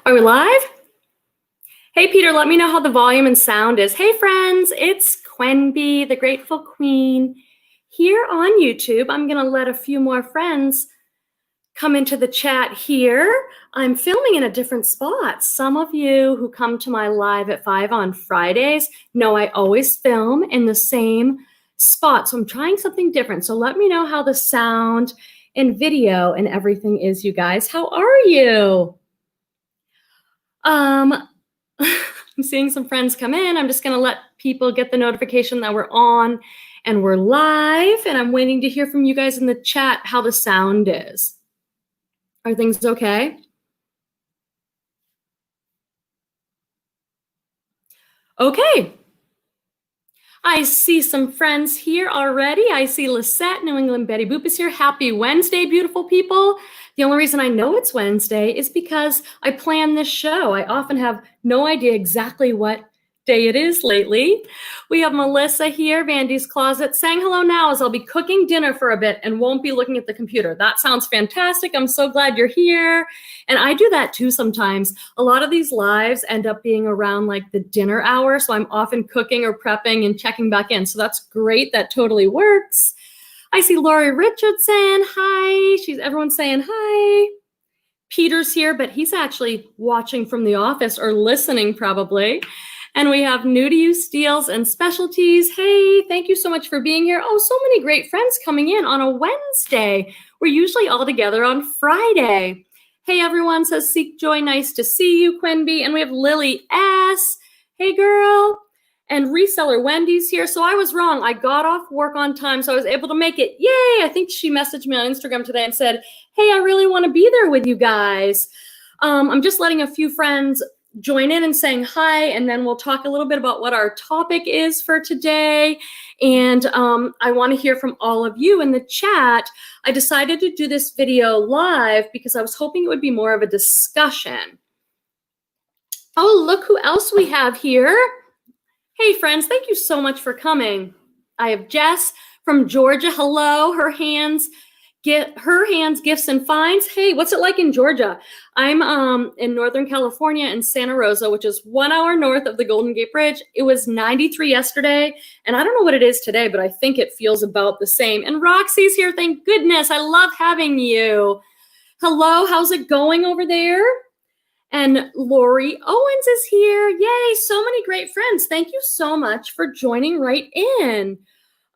Are we live? Hey, Peter, let me know how the volume and sound is. Hey, friends, it's Quenby, the Grateful Queen, here on YouTube. I'm going to let a few more friends come into the chat here. I'm filming in a different spot. Some of you who come to my live at 5 on Fridays know I always film in the same spot. So I'm trying something different. So let me know how the sound and video and everything is, you guys. How are you? I'm seeing some friends come in. I'm just going to let people get the notification that we're on and we're live. And I'm waiting to hear from you guys in the chat how the sound is. Are things okay? Okay. I see some friends here already. I see Lisette, New England Betty Boop is here. Happy Wednesday, beautiful people. The only reason I know it's Wednesday is because I plan this show. I often have no idea exactly what day it is lately. We have Melissa here, Vandy's Closet, saying hello now as I'll be cooking dinner for a bit and won't be looking at the computer. That sounds fantastic. I'm so glad you're here. And I do that too sometimes. A lot of these lives end up being around like the dinner hour. So I'm often cooking or prepping and checking back in. So that's great. That totally works. I see Lori Richardson. Hi. Everyone's saying hi. Peter's here, but he's actually watching from the office or listening probably. And we have New to You Steals and Specialties. Hey, thank you so much for being here. Oh, so many great friends coming in on a Wednesday. We're usually all together on Friday. Hey, everyone, says Seek Joy. Nice to see you, Quenby. And we have Lily S. Hey, girl. And Reseller Wendy's here. So I was wrong. I got off work on time, so I was able to make it. Yay. I think she messaged me on Instagram today and said, hey, I really want to be there with you guys. I'm just letting a few friends join in and saying hi, and then we'll talk a little bit about what our topic is for today. And I want to hear from all of you in the chat. I decided to do this video live because I was hoping it would be more of a discussion. Oh, look who else we have here. Hey, friends, thank you so much for coming. I have Jess from Georgia. Hello, her hands, gifts, and finds. Hey, what's it like in Georgia? I'm in Northern California in Santa Rosa, which is 1 hour north of the Golden Gate Bridge. It was 93 yesterday, and I don't know what it is today, but I think it feels about the same. And Roxy's here, thank goodness. I love having you. Hello, how's it going over there? And Lori Owens is here. Yay, so many great friends. Thank you so much for joining right in.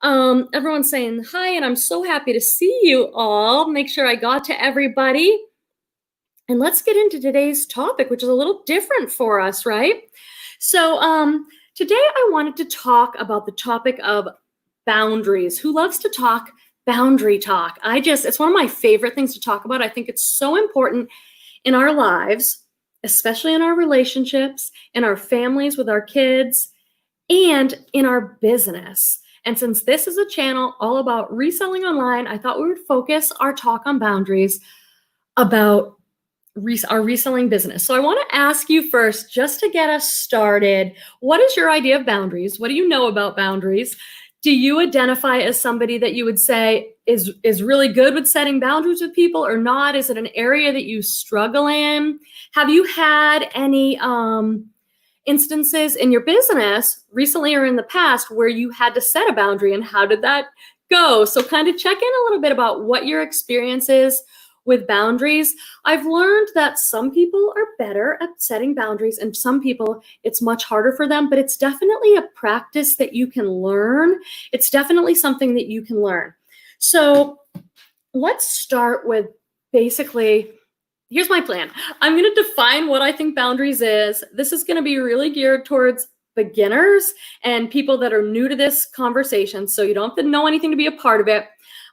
Everyone's saying hi, and I'm so happy to see you all. Make sure I got to everybody. And let's get into today's topic, which is a little different for us, right? So today I wanted to talk about the topic of boundaries. Who loves to talk boundary talk? It's one of my favorite things to talk about. I think it's so important in our lives, especially in our relationships, in our families with our kids, and in our business. And since this is a channel all about reselling online, I thought we would focus our talk on boundaries about our reselling business. So I want to ask you first, just to get us started, what is your idea of boundaries? What do you know about boundaries? Do you identify as somebody that you would say is really good with setting boundaries with people or not? Is it an area that you struggle in? Have you had any instances in your business recently or in the past where you had to set a boundary, and how did that go? So kind of check in a little bit about what your experience is with boundaries. I've learned that some people are better at setting boundaries and some people it's much harder for them, but it's definitely a practice that you can learn. It's definitely something that you can learn. So let's start with basically, here's my plan. I'm going to define what I think boundaries is. This is going to be really geared towards beginners and people that are new to this conversation. So you don't have to know anything to be a part of it.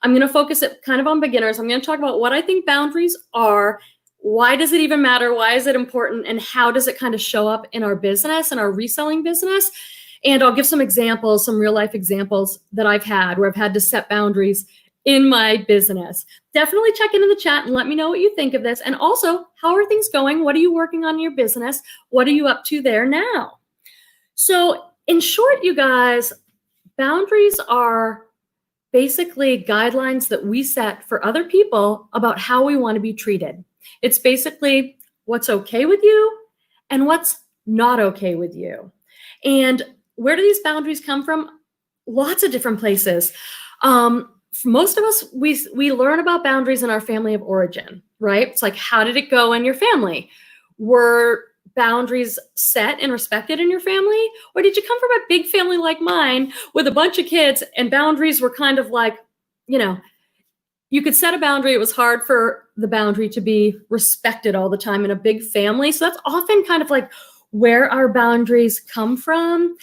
I'm going to focus it kind of on beginners. I'm going to talk about what I think boundaries are. Why does it even matter? Why is it important? And how does it kind of show up in our business and our reselling business? And I'll give some examples, some real life examples that I've had where I've had to set boundaries in my business. Definitely check into the chat and let me know what you think of this. And also, how are things going? What are you working on in your business? What are you up to there now? So in short, you guys, boundaries are basically guidelines that we set for other people about how we want to be treated. It's basically what's okay with you and what's not okay with you. And where do these boundaries come from? Lots of different places. For most of us, we learn about boundaries in our family of origin, right? It's like, how did it go in your family? Were boundaries set and respected in your family? Or did you come from a big family like mine with a bunch of kids and boundaries were kind of like, you could set a boundary. It was hard for the boundary to be respected all the time in a big family. So that's often kind of like where our boundaries come from.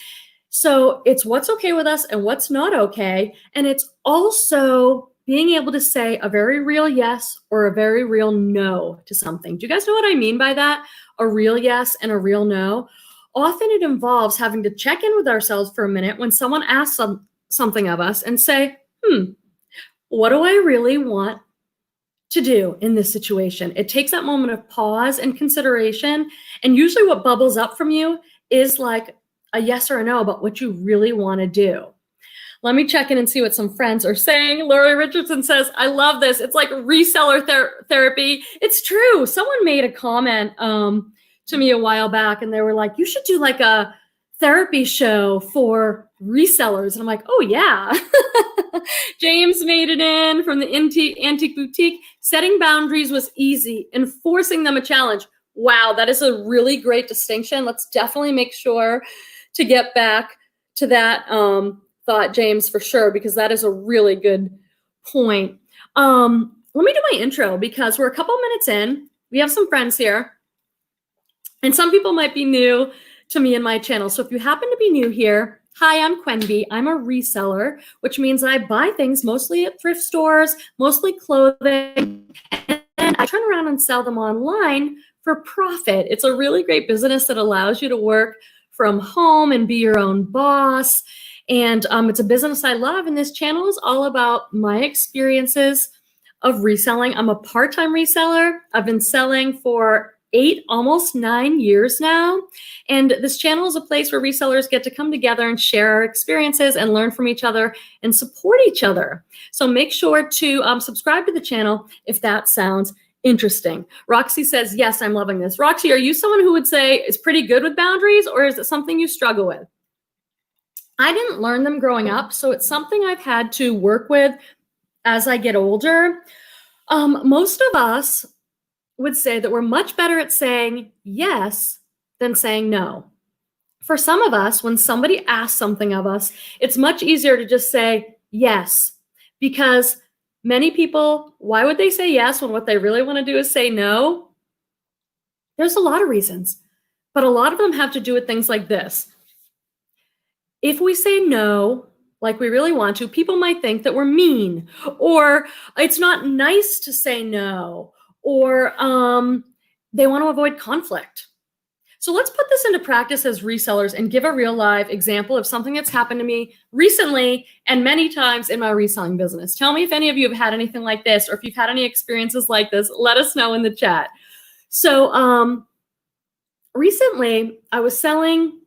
So it's what's okay with us and what's not okay. And it's also being able to say a very real yes or a very real no to something. Do you guys know what I mean by that? A real yes and a real no. Often it involves having to check in with ourselves for a minute when someone asks something of us and say, what do I really want to do in this situation? It takes that moment of pause and consideration. And usually what bubbles up from you is like a yes or a no about what you really want to do. Let me check in and see what some friends are saying. Lori Richardson says, I love this. It's like reseller therapy. It's true. Someone made a comment to me a while back and they were like, you should do like a therapy show for resellers. And I'm like, oh yeah. James made it in from the Antique Boutique. Setting boundaries was easy. Enforcing them a challenge. Wow, that is a really great distinction. Let's definitely make sure to get back to that thought, James, for sure, because that is a really good point. Let me do my intro because we're a couple minutes in. We have some friends here. And some people might be new to me and my channel. So if you happen to be new here, hi, I'm Quenby. I'm a reseller, which means I buy things mostly at thrift stores, mostly clothing, and I turn around and sell them online for profit. It's a really great business that allows you to work from home and be your own boss. And it's a business I love. And this channel is all about my experiences of reselling. I'm a part-time reseller. I've been selling for 8, almost 9 years now. And this channel is a place where resellers get to come together and share our experiences and learn from each other and support each other. So make sure to subscribe to the channel if that sounds interesting. Roxy says, yes, I'm loving this. Roxy, are you someone who would say is pretty good with boundaries, or is it something you struggle with? I didn't learn them growing up, so it's something I've had to work with as I get older. Most of us would say that we're much better at saying yes than saying no. For some of us, when somebody asks something of us, it's much easier to just say yes, because many people, why would they say yes when what they really want to do is say no? There's a lot of reasons, but a lot of them have to do with things like this. If we say no, like we really want to, people might think that we're mean, or it's not nice to say no, or they want to avoid conflict. So let's put this into practice as resellers and give a real live example of something that's happened to me recently and many times in my reselling business. Tell me if any of you have had anything like this, or if you've had any experiences like this, let us know in the chat. So recently I was selling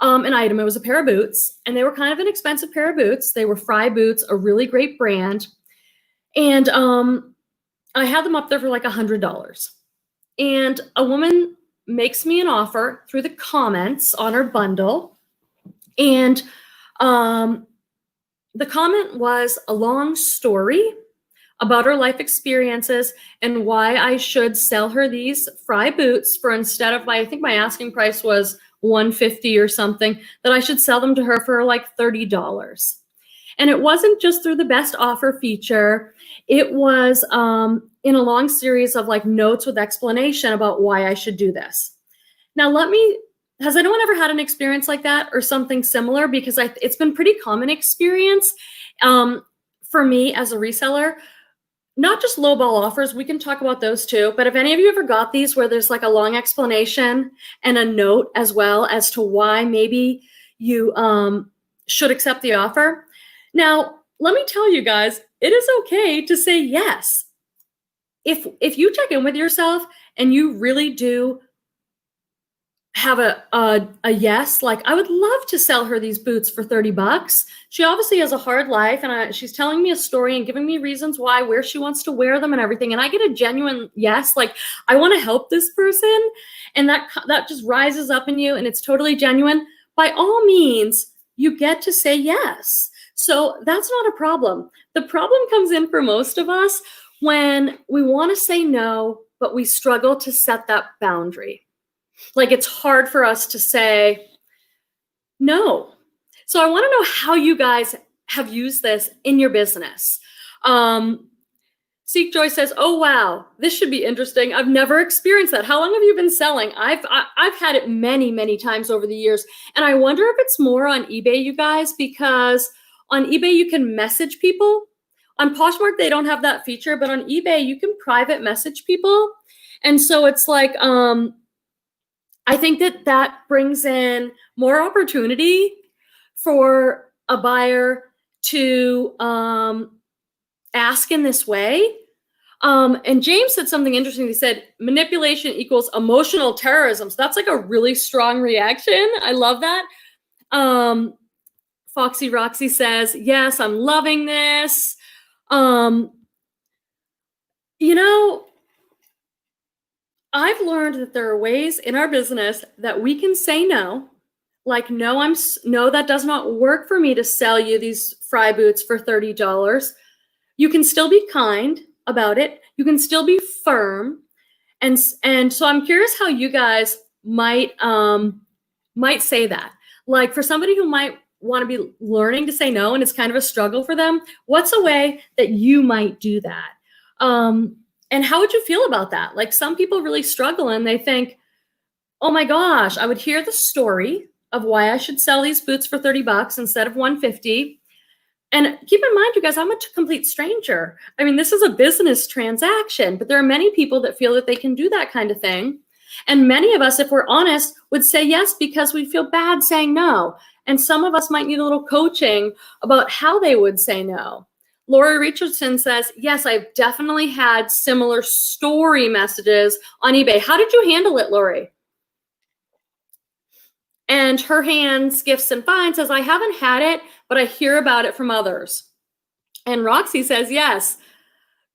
an item. It was a pair of boots, and they were kind of an expensive pair of boots. They were Fry boots, a really great brand. And I had them up there for like $100. And a woman makes me an offer through the comments on her bundle. And the comment was a long story about her life experiences and why I should sell her these Fry boots for, instead of I think my asking price was $150 or something, that I should sell them to her for like $30. And it wasn't just through the best offer feature. It was in a long series of like notes with explanation about why I should do this. Now, has anyone ever had an experience like that or something similar? Because it's been pretty common experience for me as a reseller. Not just lowball offers, we can talk about those too, but have any of you ever got these where there's like a long explanation and a note as well as to why maybe you should accept the offer? Now, let me tell you guys, it is okay to say yes. If you check in with yourself and you really do have a yes, like I would love to sell her these boots for $30. She obviously has a hard life, and she's telling me a story and giving me reasons why, where she wants to wear them and everything. And I get a genuine yes, like I want to help this person, and that just rises up in you, and it's totally genuine. By all means, you get to say yes. So that's not a problem. The problem comes in for most of us when we want to say no, but we struggle to set that boundary. Like it's hard for us to say no. So I want to know how you guys have used this in your business. Seek Joy says, "Oh wow, this should be interesting. I've never experienced that. How long have you been selling?" I've had it many times over the years, and I wonder if it's more on eBay, you guys, because on eBay you can message people. On Poshmark they don't have that feature, but on eBay you can private message people, and so it's like I think that brings in more opportunity for a buyer to ask in this way. And James said something interesting. He said, manipulation equals emotional terrorism. So that's like a really strong reaction. I love that. Foxy Roxy says, yes, I'm loving this. You know, I've learned that there are ways in our business that we can say no. Like, no, that does not work for me to sell you these fry boots for $30. You can still be kind about it. You can still be firm. And so I'm curious how you guys might say that. Like for somebody who might want to be learning to say no and it's kind of a struggle for them, what's a way that you might do that? And how would you feel about that? Like some people really struggle and they think, oh my gosh, I would hear the story of why I should sell these boots for $30 instead of $150. And keep in mind, you guys, I'm a complete stranger. I mean, this is a business transaction, but there are many people that feel that they can do that kind of thing. And many of us, if we're honest, would say yes because we feel bad saying no. And some of us might need a little coaching about how they would say no. Lori Richardson says, yes, I've definitely had similar story messages on eBay. How did you handle it, Lori? And Her Hands, Gifts and Finds says, I haven't had it, but I hear about it from others. And Roxy says, yes,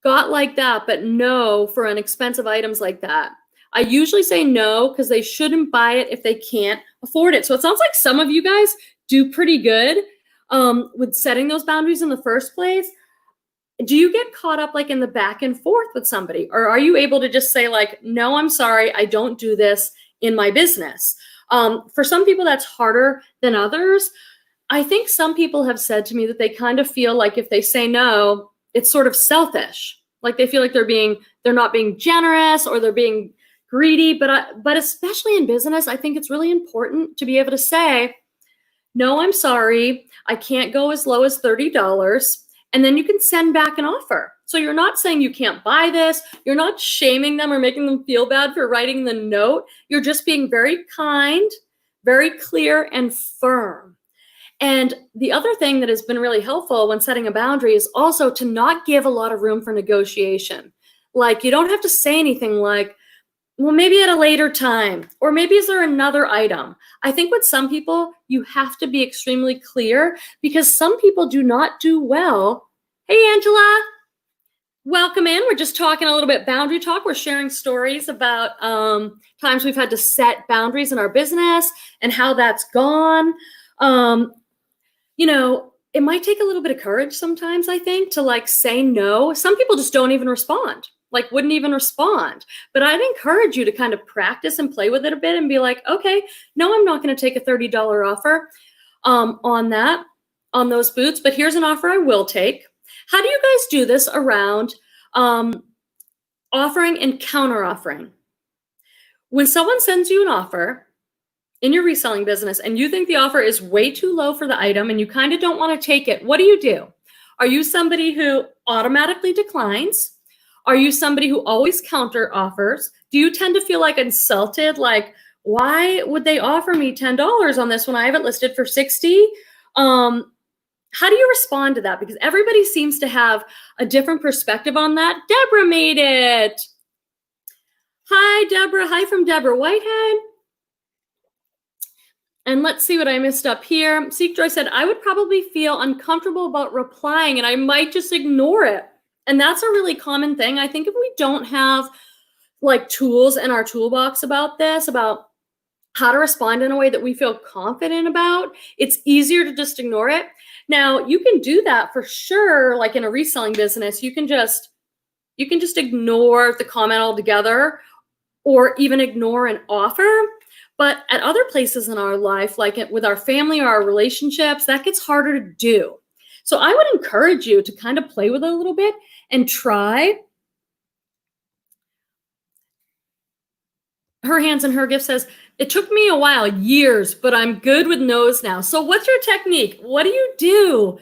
got like that, but no for inexpensive items like that. I usually say no because they shouldn't buy it if they can't afford it. So it sounds like some of you guys do pretty good with setting those boundaries in the first place. Do you get caught up like in the back and forth with somebody? Or are you able to just say like, no, I'm sorry, I don't do this in my business? For some people, that's harder than others. I think some people have said to me that they kind of feel like if they say no, it's sort of selfish. Like they feel like they're not being generous or they're being greedy. But especially in business, I think it's really important to be able to say, no, I'm sorry, I can't go as low as $30. And then you can send back an offer. So you're not saying you can't buy this. You're not shaming them or making them feel bad for writing the note. You're just being very kind, very clear, and firm. And the other thing that has been really helpful when setting a boundary is also to not give a lot of room for negotiation. Like you don't have to say anything like, well, maybe at a later time, or maybe is there another item? I think with some people, you have to be extremely clear because some people do not do well. Hey, Angela, welcome in. We're just talking a little bit boundary talk. We're sharing stories about times we've had to set boundaries in our business and how that's gone. You know, it might take a little bit of courage sometimes, I think, to like say no. Some people just don't even respond. Like wouldn't even respond. But I'd encourage you to kind of practice and play with it a bit and be like, okay, no, I'm not going to take a $30 offer on those boots, but here's an offer I will take. How do you guys do this around offering and counter offering? When someone sends you an offer in your reselling business and you think the offer is way too low for the item and you kind of don't want to take it, what do? Are you somebody who automatically declines? Are you somebody who always counter offers? Do you tend to feel like insulted? Like, why would they offer me $10 on this when I have it listed for $60? How do you respond to that? Because everybody seems to have a different perspective on that. Deborah made it. Hi, Deborah. Hi from Deborah Whitehead. And let's see what I missed up here. Seek Joy said, I would probably feel uncomfortable about replying and I might just ignore it. And that's a really common thing. I think if we don't have like tools in our toolbox about this, about how to respond in a way that we feel confident about, it's easier to just ignore it. Now, you can do that for sure. Like in a reselling business, you can just ignore the comment altogether or even ignore an offer. But at other places in our life, like with our family or our relationships, that gets harder to do. So I would encourage you to kind of play with it a little bit and try. Her Hands and Her Gift says, it took me a while, years, but I'm good with no's now. So what's your technique? What do you do?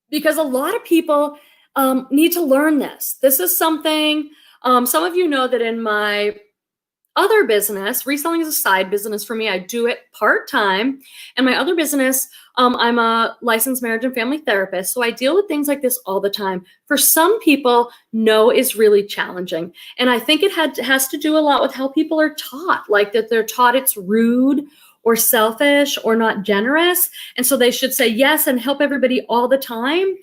Because a lot of people need to learn this. This is something, some of you know that in my other business, reselling is a side business for me. I do it part-time. And my other business, I'm a licensed marriage and family therapist. So I deal with things like this all the time. For some people, no is really challenging. And I think it has to do a lot with how people are taught, like that they're taught it's rude or selfish or not generous. And so they should say yes and help everybody all the time.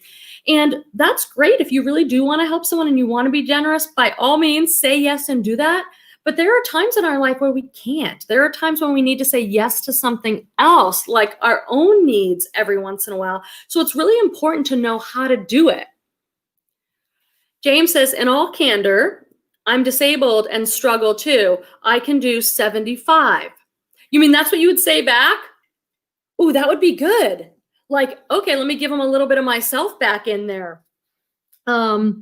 And that's great. If you really do want to help someone and you want to be generous, by all means, say yes and do that. But there are times in our life where we can't. There are times when we need to say yes to something else, like our own needs every once in a while. So it's really important to know how to do it. James says, in all candor, I'm disabled and struggle too. I can do 75. You mean that's what you would say back? Ooh, that would be good. Like, okay, let me give him a little bit of myself back in there. That's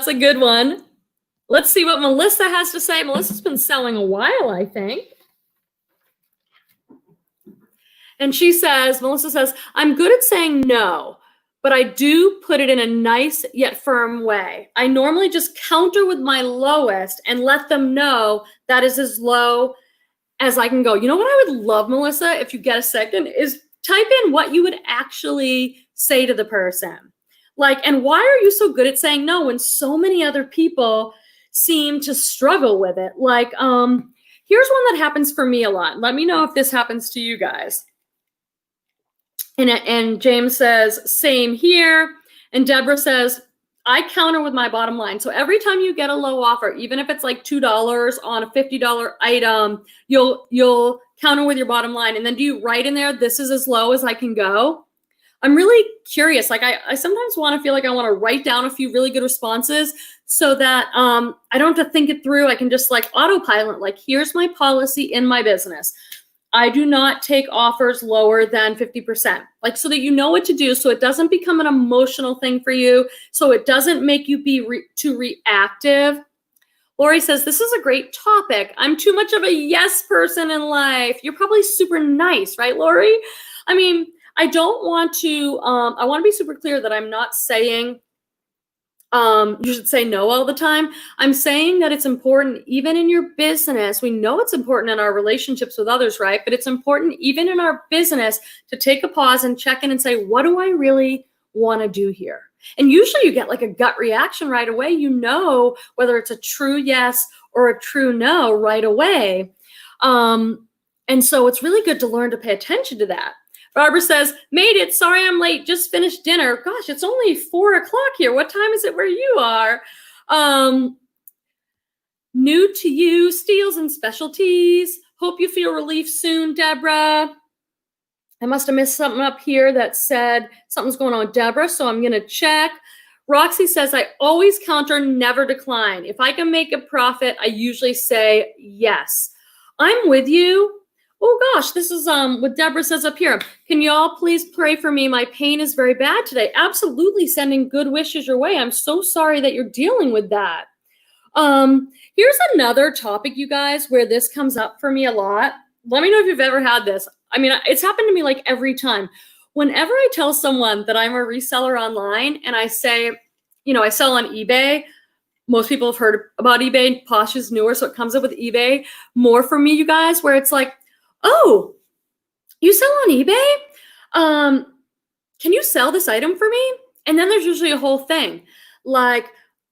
a good one. Let's see what Melissa has to say. Melissa's been selling a while, I think. And Melissa says, I'm good at saying no, but I do put it in a nice yet firm way. I normally just counter with my lowest and let them know that is as low as I can go. You know what I would love, Melissa, if you get a second, is type in what you would actually say to the person. Like, and why are you so good at saying no when so many other people seem to struggle with it? Like, here's one that happens for me a lot. Let me know if this happens to you guys. And James says, same here. And Deborah says, I counter with my bottom line. So every time you get a low offer, even if it's like $2 on a $50 item, you'll counter with your bottom line. And then do you write in there, this is as low as I can go? I'm really curious. Like I sometimes want to feel like I want to write down a few really good responses so that I don't have to think it through. I can just like autopilot, like here's my policy in my business. I do not take offers lower than 50%, like so that you know what to do, so it doesn't become an emotional thing for you, so it doesn't make you be too reactive. Lori says, this is a great topic. I'm too much of a yes person in life. You're probably super nice, right, Lori? I mean, I don't want to, I want to be super clear that I'm not saying you should say no all the time. I'm saying that it's important even in your business. We know it's important in our relationships with others, right? But it's important even in our business to take a pause and check in and say, what do I really want to do here? And usually you get like a gut reaction right away. You know whether it's a true yes or a true no right away. And so it's really good to learn to pay attention to that. Barbara says, made it. Sorry I'm late. Just finished dinner. Gosh, it's only 4 o'clock here. What time is it where you are? New to you, Steels and Specialties. Hope you feel relief soon, Deborah. I must have missed something up here that said something's going on with Deborah, so I'm going to check. Roxy says, I always counter, never decline. If I can make a profit, I usually say yes. I'm with you. Oh gosh, this is what Deborah says up here. Can y'all please pray for me? My pain is very bad today. Absolutely, sending good wishes your way. I'm so sorry that you're dealing with that. Here's another topic, you guys, where this comes up for me a lot. Let me know if you've ever had this. I mean, it's happened to me like every time. Whenever I tell someone that I'm a reseller online and I say, you know, I sell on eBay, most people have heard about eBay. Posh is newer, so it comes up with eBay more for me, you guys, where it's like, oh, you sell on eBay? Can you sell this item for me? And then there's usually a whole thing. Like,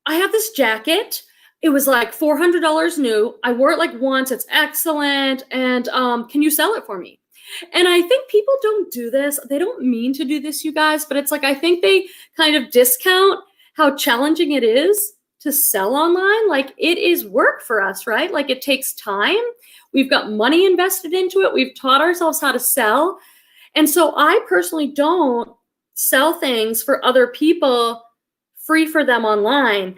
I have this jacket. it was like $400 new. I wore it like once. It's excellent. And can you sell it for me? And I think people don't do this. They don't mean to do this, you guys, but it's like, I think they kind of discount how challenging it is to sell online. Like, it is work for us, right? Like, it takes time. We've got money invested into it. We've taught ourselves how to sell. And so I personally don't sell things for other people free for them online.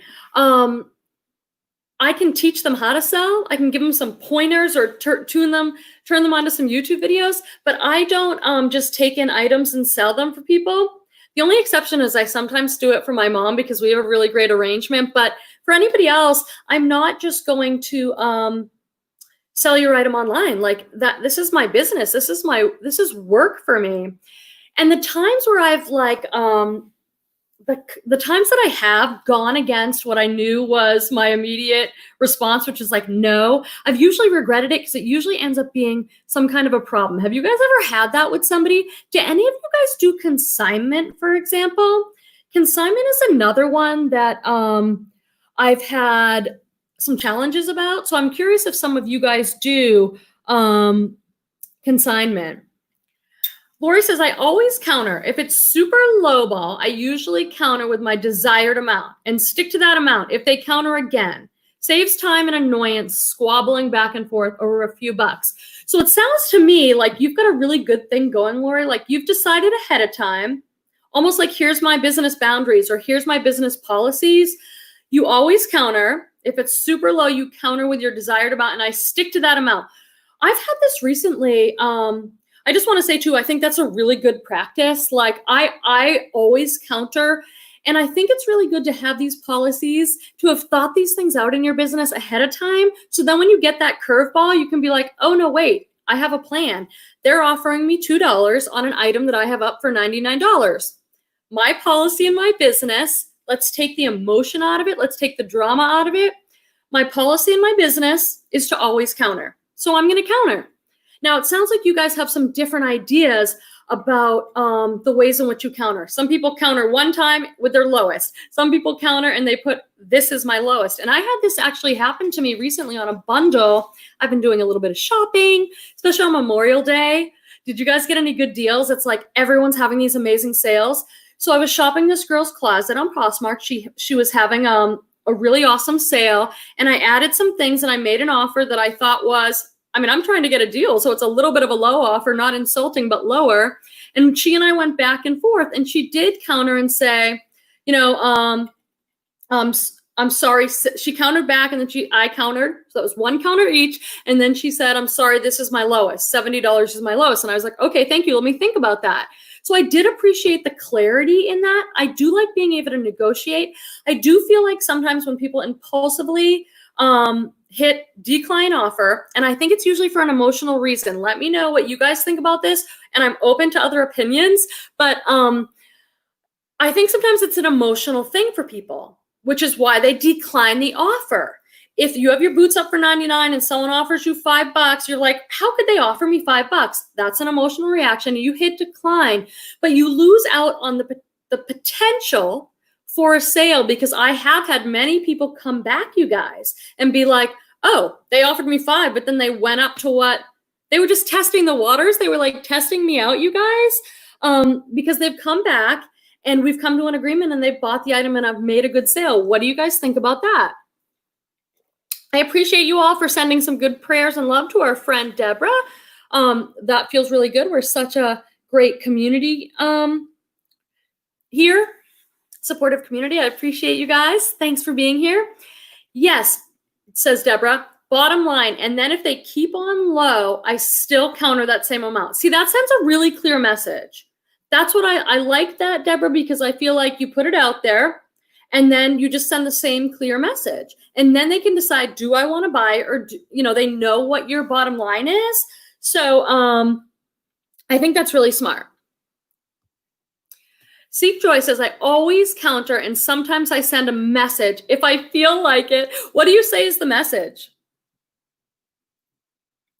I can teach them how to sell. I can give them some pointers or turn them onto some YouTube videos, but I don't just take in items and sell them for people. The only exception is I sometimes do it for my mom because we have a really great arrangement, but for anybody else, I'm not just going to sell your item online. Like that, this is my business. This is work for me. And the times where I've like, the times that I have gone against what I knew was my immediate response, which is like, no, I've usually regretted it because it usually ends up being some kind of a problem. Have you guys ever had that with somebody? Do any of you guys do consignment, for example? Consignment is another one that I've had some challenges about. So I'm curious if some of you guys do consignment. Lori says, I always counter. If it's super lowball, I usually counter with my desired amount and stick to that amount. If they counter again, saves time and annoyance, squabbling back and forth over a few bucks. So it sounds to me like you've got a really good thing going, Lori. Like you've decided ahead of time, almost like here's my business boundaries or here's my business policies. You always counter. If it's super low, you counter with your desired amount, and I stick to that amount. I've had this recently. I just want to say too, I think that's a really good practice. Like I always counter, and I think it's really good to have these policies, to have thought these things out in your business ahead of time. So then when you get that curveball, you can be like, oh no, wait, I have a plan. They're offering me $2 on an item that I have up for $99. My policy in my business, let's take the emotion out of it. Let's take the drama out of it. My policy in my business is to always counter. So I'm going to counter. Now, it sounds like you guys have some different ideas about the ways in which you counter. Some people counter one time with their lowest. Some people counter and they put, this is my lowest. And I had this actually happen to me recently on a bundle. I've been doing a little bit of shopping, especially on Memorial Day. Did you guys get any good deals? It's like everyone's having these amazing sales. So I was shopping this girl's closet on Poshmark. She was having a really awesome sale. And I added some things and I made an offer that I thought was, I'm trying to get a deal, so it's a little bit of a low offer, not insulting, but lower. And she and I went back and forth, and she did counter and say, I'm sorry. She countered back, and then I countered. So that was one counter each. And then she said, I'm sorry, this is my lowest. $70 is my lowest. And I was like, okay, thank you. Let me think about that. So I did appreciate the clarity in that. I do like being able to negotiate. I do feel like sometimes when people impulsively hit decline offer, and I think it's usually for an emotional reason. Let me know what you guys think about this, and I'm open to other opinions, but I think sometimes it's an emotional thing for people, which is why they decline the offer. If you have your boots up for $99 and someone offers you $5, you're like, how could they offer me $5? That's an emotional reaction. You hit decline, but you lose out on the potential for a sale, because I have had many people come back, you guys, and be like, oh, they offered me $5, but then they went up to what? They were just testing the waters. They were like testing me out, you guys, because they've come back and we've come to an agreement and they've bought the item and I've made a good sale. What do you guys think about that? I appreciate you all for sending some good prayers and love to our friend Deborah. That feels really good. We're such a great community here. Supportive community. I appreciate you guys. Thanks for being here. Yes, says Deborah, bottom line. And then if they keep on low, I still counter that same amount. See, that sends a really clear message. That's what I like that, Deborah, because I feel like you put it out there and then you just send the same clear message. And then they can decide, do I want to buy, or, they know what your bottom line is. So I think that's really smart. Seek Joy says, I always counter and sometimes I send a message if I feel like it. What do you say is the message?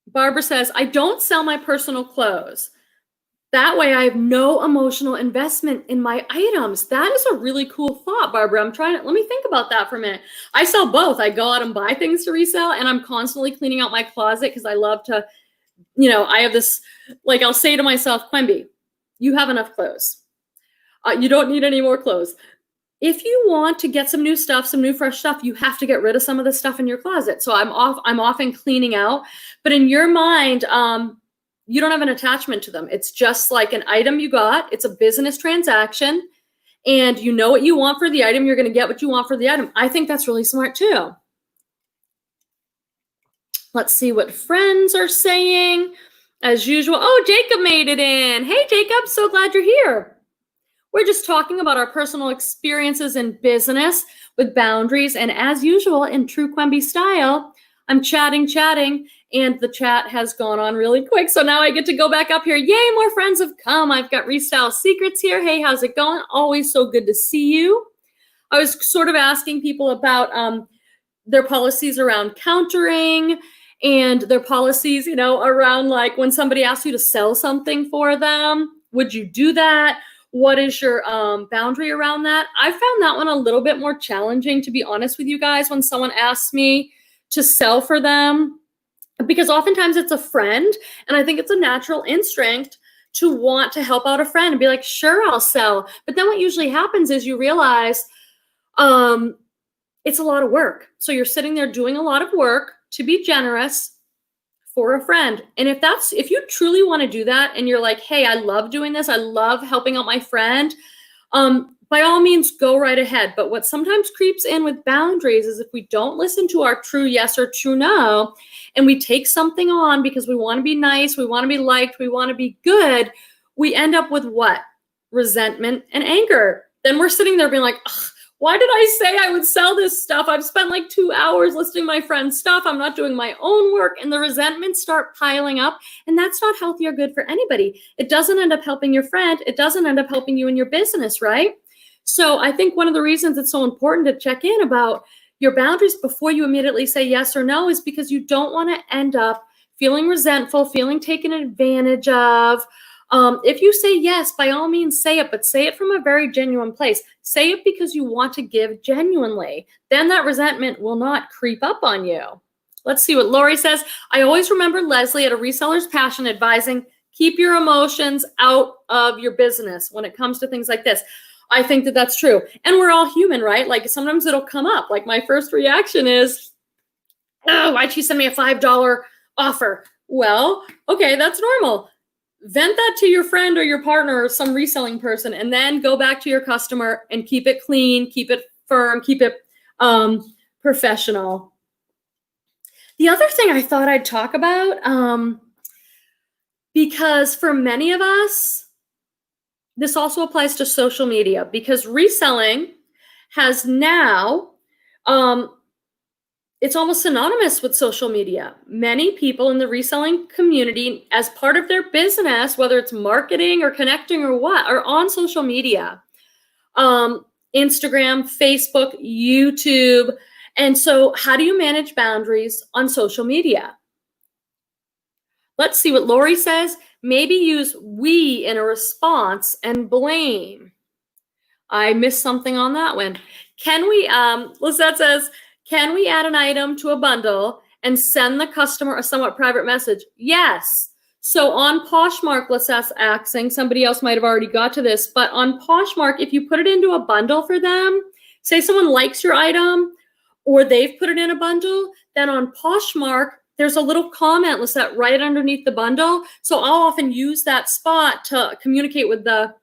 Barbara says, I don't sell my personal clothes. That way I have no emotional investment in my items. That is a really cool thought, Barbara. Let me think about that for a minute. I sell both. I go out and buy things to resell, and I'm constantly cleaning out my closet because I love to, I have this, like, I'll say to myself, Quemby, you have enough clothes. You don't need any more clothes. If you want to get some new stuff, some new fresh stuff, you have to get rid of some of the stuff in your closet. So I'm often cleaning out, but in your mind, you don't have an attachment to them. It's just like an item you got. It's a business transaction, and you know what you want for the item. You're going to get what you want for the item. I think that's really smart too. Let's see what friends are saying. As usual, oh, Jacob made it in. Hey, Jacob, so glad you're here. We're just talking about our personal experiences in business with boundaries. And as usual, in true Quemby style, I'm chatting, and the chat has gone on really quick. So now I get to go back up here. Yay, more friends have come. I've got Restyle Secrets here. Hey, how's it going? Always so good to see you. I was sort of asking people about their policies around countering and their policies, around like when somebody asks you to sell something for them, would you do that? What is your boundary around that? I found that one a little bit more challenging, to be honest with you guys, when someone asks me to sell for them, because oftentimes it's a friend, and I think it's a natural instinct to want to help out a friend and be like, sure, I'll sell. But then what usually happens is you realize it's a lot of work. So you're sitting there doing a lot of work to be generous for a friend. And if you truly want to do that and you're like, hey, I love doing this, I love helping out my friend, by all means, go right ahead. But what sometimes creeps in with boundaries is if we don't listen to our true yes or true no, and we take something on because we want to be nice, we want to be liked, we want to be good, we end up with what? Resentment and anger. Then we're sitting there being like, ugh, why did I say I would sell this stuff? I've spent like 2 hours listing my friend's stuff. I'm not doing my own work. And the resentments start piling up. And that's not healthy or good for anybody. It doesn't end up helping your friend. It doesn't end up helping you in your business, right? So I think one of the reasons it's so important to check in about your boundaries before you immediately say yes or no is because you don't want to end up feeling resentful, feeling taken advantage of. If you say yes, by all means say it, but say it from a very genuine place. Say it because you want to give genuinely. Then that resentment will not creep up on you. Let's see what Lori says. I always remember Leslie at a Reseller's Passion advising, keep your emotions out of your business when it comes to things like this. I think that that's true. And we're all human, right? Like sometimes it'll come up. Like my first reaction is, oh, why'd she send me a $5 offer? Well, okay, that's normal. Vent that to your friend or your partner or some reselling person, and then go back to your customer and keep it clean, keep it firm, keep it professional. The other thing I thought I'd talk about, because for many of us, this also applies to social media, because reselling has now, it's almost synonymous with social media. Many people in the reselling community, as part of their business, whether it's marketing or connecting or what, are on social media. Instagram, Facebook, YouTube. And so how do you manage boundaries on social media? Let's see what Lori says. Maybe use we in a response and blame. I missed something on that one. Can we, Lisette says, can we add an item to a bundle and send the customer a somewhat private message? Yes. So on Poshmark, Lisette's asking, somebody else might have already got to this, but on Poshmark, if you put it into a bundle for them, say someone likes your item or they've put it in a bundle, then on Poshmark, there's a little comment, Lisette, right underneath the bundle. So I'll often use that spot to communicate with the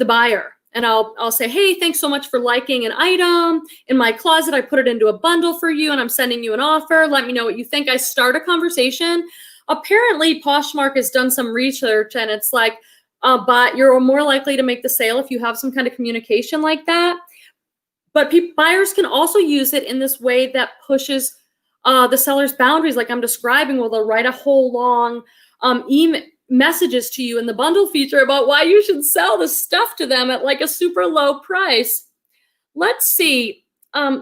buyer. And I'll say, hey, thanks so much for liking an item in my closet. I put it into a bundle for you and I'm sending you an offer. Let me know what you think. I start a conversation. Apparently, Poshmark has done some research and it's like, but you're more likely to make the sale if you have some kind of communication like that. But buyers can also use it in this way that pushes the seller's boundaries, like I'm describing, where they'll write a whole long email messages to you in the bundle feature about why you should sell the stuff to them at like a super low price. Let's see.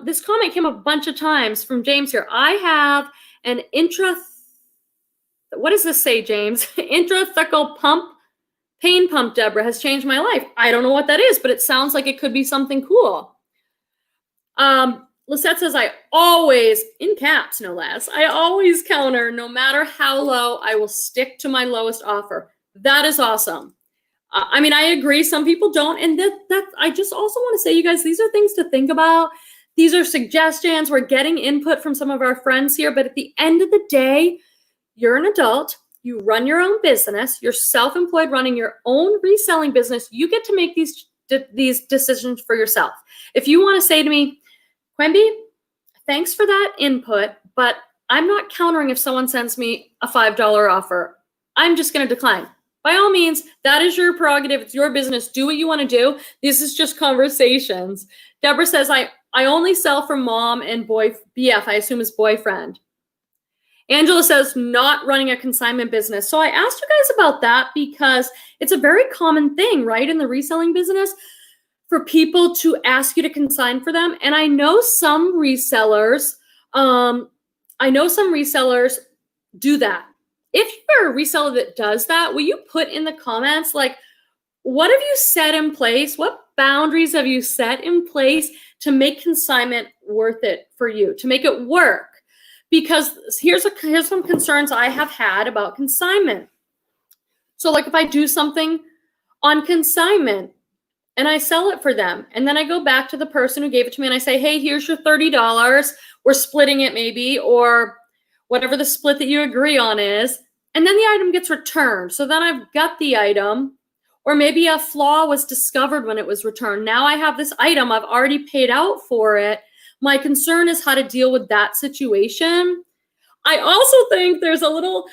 This comment came up a bunch of times from James here. I have an what does this say, James? Intrathecal pain pump, Deborah, has changed my life. I don't know what that is, but it sounds like it could be something cool. Lisette says, I always, in caps no less, I always counter, no matter how low, I will stick to my lowest offer. That is awesome. I mean, I agree. Some people don't. And that I just also want to say, you guys, these are things to think about. These are suggestions. We're getting input from some of our friends here. But at the end of the day, you're an adult. You run your own business. You're self-employed running your own reselling business. You get to make these decisions for yourself. If you want to say to me, Quimby, thanks for that input, but I'm not countering if someone sends me a $5 offer. I'm just going to decline. By all means, that is your prerogative. It's your business. Do what you want to do. This is just conversations. Deborah says, I only sell for mom and BF, I assume is boyfriend. Angela says, not running a consignment business. So I asked you guys about that because it's a very common thing, right, in the reselling business for people to ask you to consign for them. And I know some resellers, do that. If you're a reseller that does that, will you put in the comments, like, what have you set in place? What boundaries have you set in place to make consignment worth it for you, to make it work? Because here's some concerns I have had about consignment. So like if I do something on consignment and I sell it for them, and then I go back to the person who gave it to me and I say, hey, here's your $30. We're splitting it maybe, or whatever the split that you agree on is, and then the item gets returned. So then I've got the item, or maybe a flaw was discovered when it was returned. Now I have this item, I've already paid out for it. My concern is how to deal with that situation. I also think there's a little,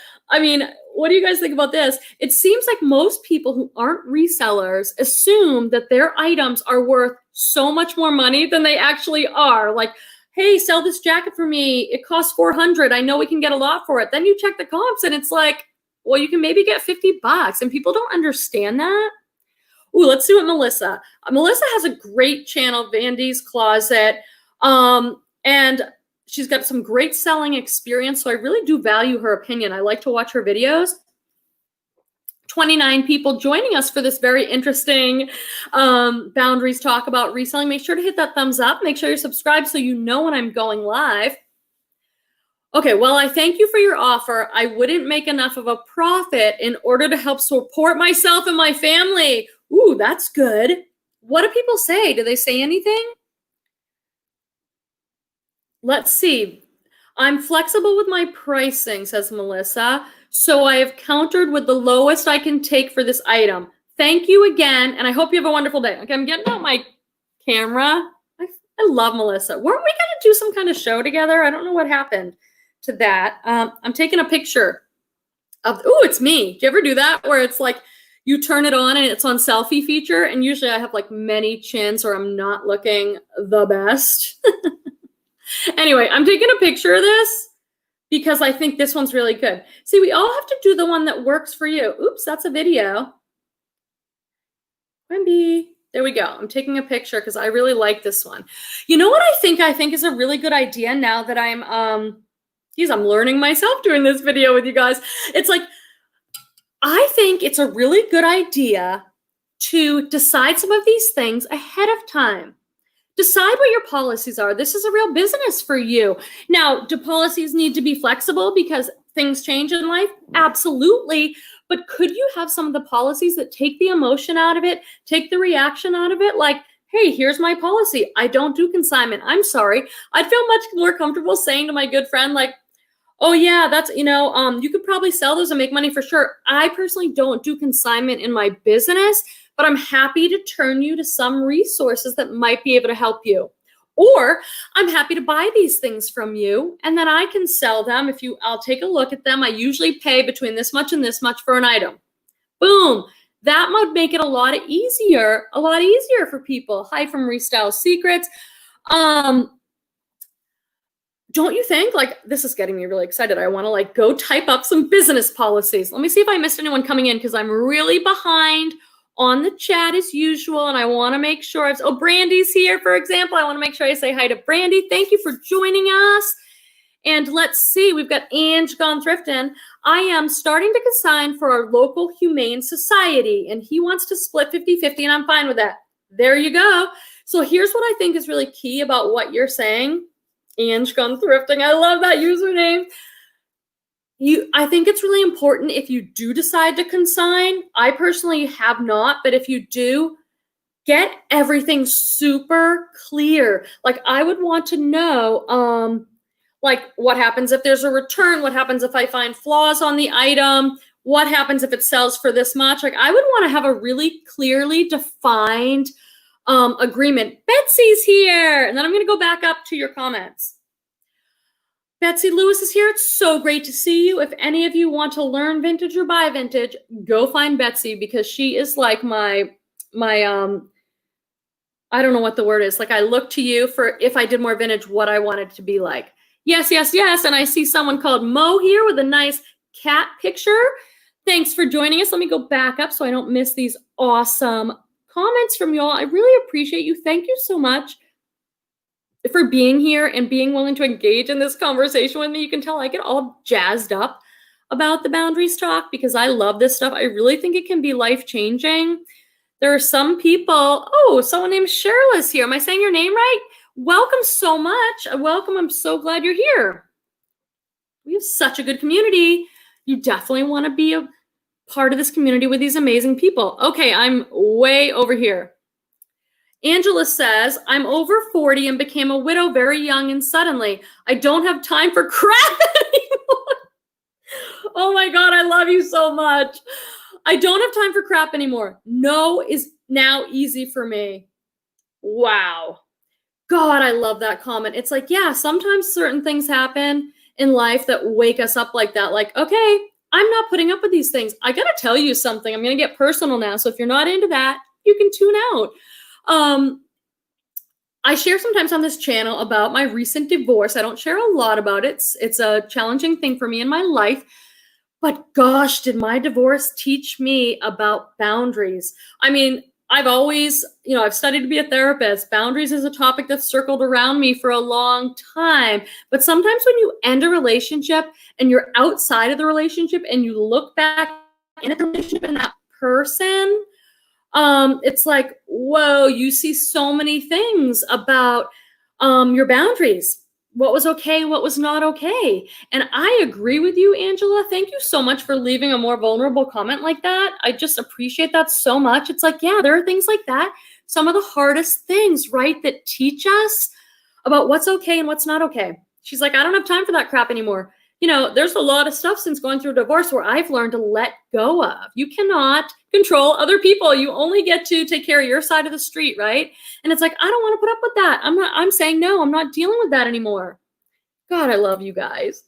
what do you guys think about this? It seems like most people who aren't resellers assume that their items are worth so much more money than they actually are. Like, hey, sell this jacket for me. It costs $400. I know we can get a lot for it. Then you check the comps and it's like, well, you can maybe get $50. And people don't understand that. Ooh, let's see what Melissa. Melissa has a great channel, Vandy's Closet. And she's got some great selling experience. So I really do value her opinion. I like to watch her videos. 29 people joining us for this very interesting boundaries talk about reselling. Make sure to hit that thumbs up. Make sure you're subscribed so you know when I'm going live. Okay, well, I thank you for your offer. I wouldn't make enough of a profit in order to help support myself and my family. Ooh, that's good. What do people say? Do they say anything? Let's see. I'm flexible with my pricing, says Melissa. So I have countered with the lowest I can take for this item. Thank you again, and I hope you have a wonderful day. Okay, I'm getting out my camera. I love Melissa. Weren't we going to do some kind of show together? I don't know what happened to that. I'm taking a picture of, ooh, it's me. Do you ever do that where it's like you turn it on and it's on selfie feature? And usually I have like many chins or I'm not looking the best. Anyway, I'm taking a picture of this because I think this one's really good. See, we all have to do the one that works for you. Oops, that's a video. Wendy, there we go. I'm taking a picture because I really like this one. You know what I think is a really good idea now that I'm learning myself doing this video with you guys. It's like, I think it's a really good idea to decide some of these things ahead of time. Decide what your policies are. This is a real business for you. Now, do policies need to be flexible because things change in life? Absolutely. But could you have some of the policies that take the emotion out of it, take the reaction out of it? Like, hey, here's my policy. I don't do consignment. I'm sorry. I'd feel much more comfortable saying to my good friend, like, oh yeah, that's, you could probably sell those and make money for sure. I personally don't do consignment in my business, but I'm happy to turn you to some resources that might be able to help you. Or I'm happy to buy these things from you and then I can sell them. I'll take a look at them. I usually pay between this much and this much for an item. Boom. That would make it a lot easier for people. Hi from Restyle Secrets. Don't you think? Like, this is getting me really excited. I want to go type up some business policies. Let me see if I missed anyone coming in because I'm really behind on the chat as usual, and I want to make sure Brandy's here, for example. I want to make sure I say hi to Brandy. Thank you for joining us. And let's see, we've got Ange gone thrifting. I am starting to consign for our local humane society, and he wants to split 50-50, and I'm fine with that. There you go. So here's what I think is really key about what you're saying. Ange gone thrifting. I love that username. I think it's really important if you do decide to consign. I personally have not, but if you do, get everything super clear. Like, I would want to know, like, what happens if there's a return? What happens if I find flaws on the item? What happens if it sells for this much? Like, I would want to have a really clearly defined agreement. Betsy's here. And then I'm going to go back up to your comments. Betsy Lewis is here. It's so great to see you. If any of you want to learn vintage or buy vintage, go find Betsy, because she is like my I don't know what the word is. Like, I look to you for, if I did more vintage, what I wanted to be like. Yes, yes, yes. And I see someone called Mo here with a nice cat picture. Thanks for joining us. Let me go back up so I don't miss these awesome comments from y'all. I really appreciate you. Thank you so much for being here and being willing to engage in this conversation with me. You can tell I get all jazzed up about the boundaries talk because I love this stuff. I really think it can be life-changing. There are some people, oh, someone named Cheryl is here. Am I saying your name right? Welcome so much. Welcome. I'm so glad you're here. We have such a good community. You definitely want to be a part of this community with these amazing people. Okay, I'm way over here. Angela says, I'm over 40 and became a widow very young and suddenly. I don't have time for crap anymore. Oh my God, I love you so much. I don't have time for crap anymore. No is now easy for me. Wow. God, I love that comment. It's like, yeah, sometimes certain things happen in life that wake us up like that. Like, okay, I'm not putting up with these things. I got to tell you something. I'm going to get personal now. So if you're not into that, you can tune out. I share sometimes on this channel about my recent divorce. I don't share a lot about it. It's a challenging thing for me in my life. But gosh, did my divorce teach me about boundaries. I mean, I've always, I've studied to be a therapist. Boundaries is a topic that's circled around me for a long time. But sometimes when you end a relationship and you're outside of the relationship and you look back in the relationship and that person, it's like, whoa, you see so many things about your boundaries. What was okay, what was not okay. And I agree with you, Angela. Thank you so much for leaving a more vulnerable comment like that. I just appreciate that so much. It's like, yeah, there are things like that. Some of the hardest things, right, that teach us about what's okay and what's not okay. She's like, I don't have time for that crap anymore. There's a lot of stuff since going through a divorce where I've learned to let go of. You cannot control other people. You only get to take care of your side of the street, right? And it's like, I don't want to put up with that. I'm saying, no, I'm not dealing with that anymore. God, I love you guys.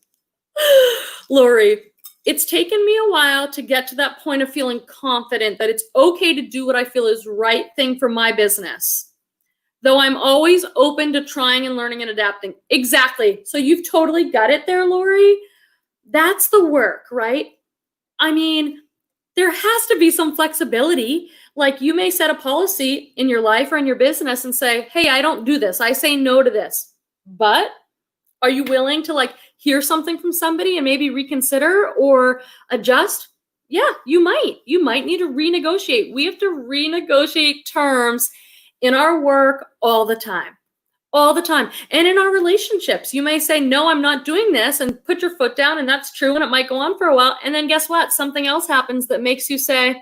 Lori, it's taken me a while to get to that point of feeling confident that it's okay to do what I feel is right thing for my business. Though I'm always open to trying and learning and adapting. Exactly. So you've totally got it there, Lori. That's the work, right? I mean, there has to be some flexibility. Like, you may set a policy in your life or in your business and say, hey, I don't do this. I say no to this. But are you willing to hear something from somebody and maybe reconsider or adjust? Yeah, you might. You might need to renegotiate. We have to renegotiate terms in our work all the time. All the time. And in our relationships, you may say, no, I'm not doing this, and put your foot down, and that's true, and it might go on for a while. And then guess what? Something else happens that makes you say,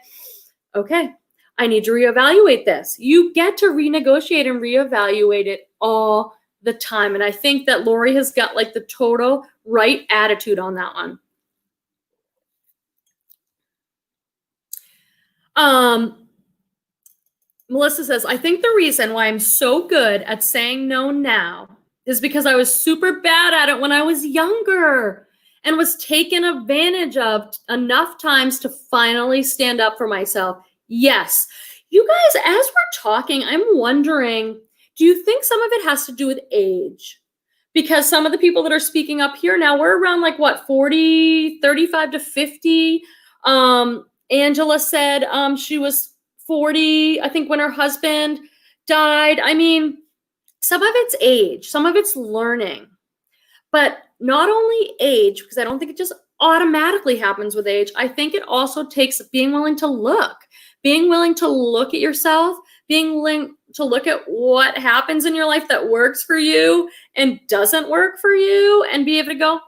okay, I need to reevaluate this. You get to renegotiate and reevaluate it all the time. And I think that Lori has got the total right attitude on that one. Melissa says, I think the reason why I'm so good at saying no now is because I was super bad at it when I was younger and was taken advantage of enough times to finally stand up for myself. Yes. You guys, as we're talking, I'm wondering, do you think some of it has to do with age? Because some of the people that are speaking up here now, we're around 40, 35 to 50. Angela said she was 40, I think, when her husband died. I mean, some of it's age, some of it's learning. But not only age, because I don't think it just automatically happens with age, I think it also takes being willing to look at yourself, being willing to look at what happens in your life that works for you and doesn't work for you, and be able to go,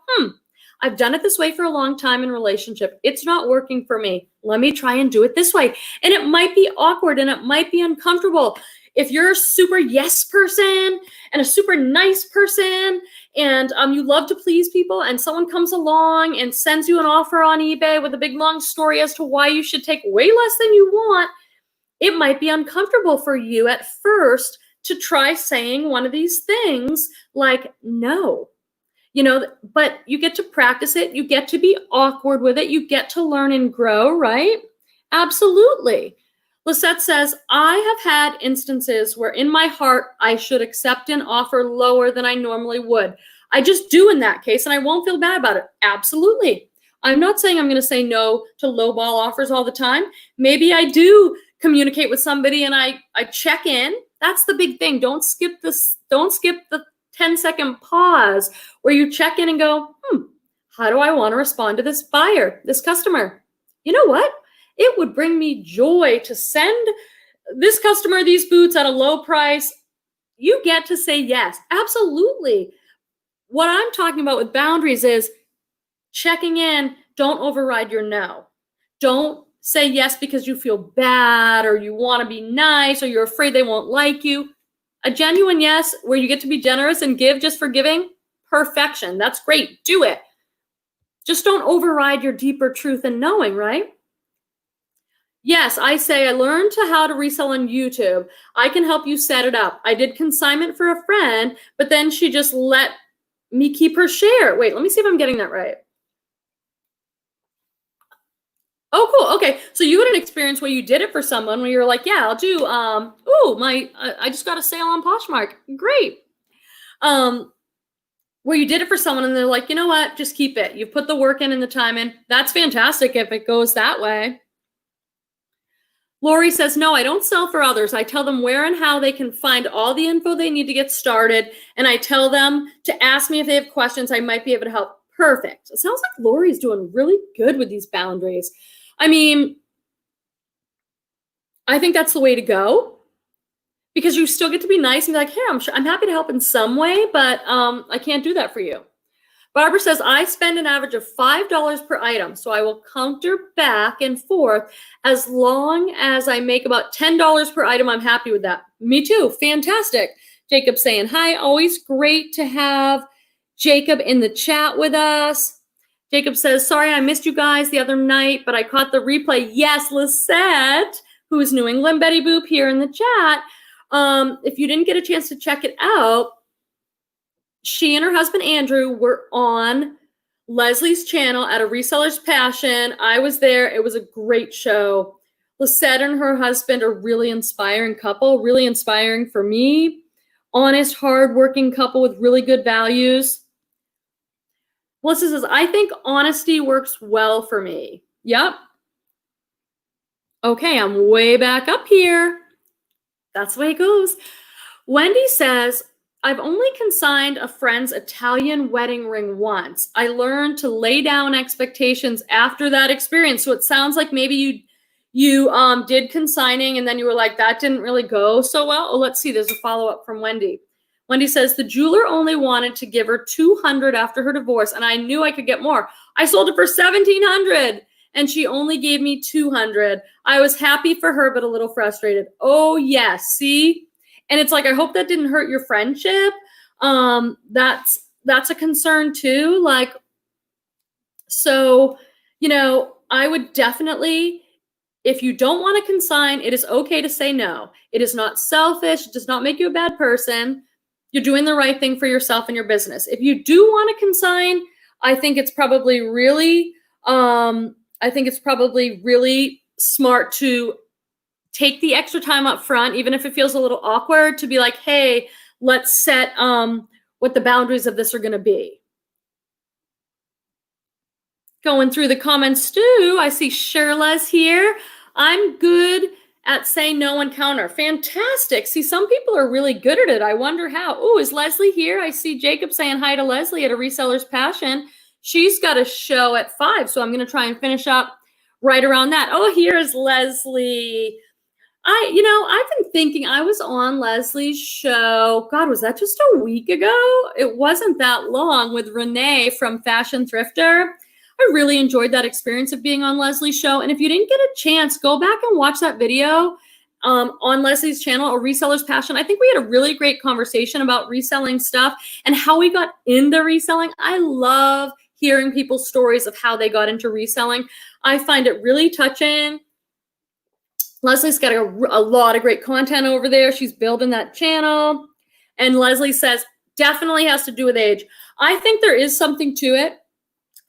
I've done it this way for a long time in relationship. It's not working for me. Let me try and do it this way. And it might be awkward and it might be uncomfortable. If you're a super yes person and a super nice person and you love to please people, and someone comes along and sends you an offer on eBay with a big long story as to why you should take way less than you want, it might be uncomfortable for you at first to try saying one of these things like no. But you get to practice it. You get to be awkward with it. You get to learn and grow, right? Absolutely. Lisette says, I have had instances where in my heart, I should accept an offer lower than I normally would. I just do in that case, and I won't feel bad about it. Absolutely. I'm not saying I'm going to say no to lowball offers all the time. Maybe I do communicate with somebody and I check in. That's the big thing. Don't skip the 10-second pause where you check in and go, how do I want to respond to this buyer, this customer? You know what? It would bring me joy to send this customer these boots at a low price. You get to say yes. Absolutely. What I'm talking about with boundaries is checking in. Don't override your no. Don't say yes because you feel bad or you want to be nice or you're afraid they won't like you. A genuine yes where you get to be generous and give just for giving, perfection. That's great. Do it. Just don't override your deeper truth and knowing, right? Yes, I say I learned how to resell on YouTube. I can help you set it up. I did consignment for a friend, but then she just let me keep her share. Wait, let me see if I'm getting that right. Oh, cool. Okay. So you had an experience where you did it for someone where you're like, yeah, I'll do, I just got a sale on Poshmark. Great. Where you did it for someone and they're like, you know what, just keep it. You put the work in and the time in. That's fantastic if it goes that way. Lori says, no, I don't sell for others. I tell them where and how they can find all the info they need to get started. And I tell them to ask me if they have questions. I might be able to help. Perfect. It sounds like Lori's doing really good with these boundaries. I mean, I think that's the way to go because you still get to be nice and be like, hey, I'm happy to help in some way, but I can't do that for you. Barbara says, I spend an average of $5 per item, so I will counter back and forth. As long as I make about $10 per item, I'm happy with that. Me too. Fantastic. Jacob saying, hi, always great to have Jacob in the chat with us. Jacob says, sorry, I missed you guys the other night, but I caught the replay. Yes, Lisette, who's New England Betty Boop here in the chat. If you didn't get a chance to check it out, she and her husband, Andrew, were on Leslie's channel at A Reseller's Passion. I was there. It was a great show. Lisette and her husband are really inspiring couple, really inspiring for me. Honest, hardworking couple with really good values. Melissa says, I think honesty works well for me. Yep. Okay, I'm way back up here. That's the way it goes. Wendy says, I've only consigned a friend's Italian wedding ring once. I learned to lay down expectations after that experience. So it sounds like maybe you did consigning and then you were like, that didn't really go so well. Oh, let's see. There's a follow-up from Wendy. Wendy says, the jeweler only wanted to give her $200 after her divorce, and I knew I could get more. I sold it for $1,700, and she only gave me $200. I was happy for her, but a little frustrated. Oh, yes. See? And it's like, I hope that didn't hurt your friendship. That's a concern too. Like, so, I would definitely, if you don't want to consign, it is okay to say no. It is not selfish. It does not make you a bad person. You're doing the right thing for yourself and your business. If you do want to consign, I think it's probably really, smart to take the extra time up front, even if it feels a little awkward, to be like, hey, let's set what the boundaries of this are going to be. Going through the comments too, I see Shirla's here. I'm good At Say No Encounter. Fantastic. See, some people are really good at it. I wonder how. Oh, is Leslie here? I see Jacob saying hi to Leslie at A Reseller's Passion. She's got a show at 5, so I'm going to try and finish up right around that. Oh, here's Leslie. I've been thinking, I was on Leslie's show. God, was that just a week ago? It wasn't that long, with Renee from Fashion Thrifter. I really enjoyed that experience of being on Leslie's show. And if you didn't get a chance, go back and watch that video on Leslie's channel, A Reseller's Passion. I think we had a really great conversation about reselling stuff and how we got into reselling. I love hearing people's stories of how they got into reselling. I find it really touching. Leslie's got a lot of great content over there. She's building that channel. And Leslie says, definitely has to do with age. I think there is something to it.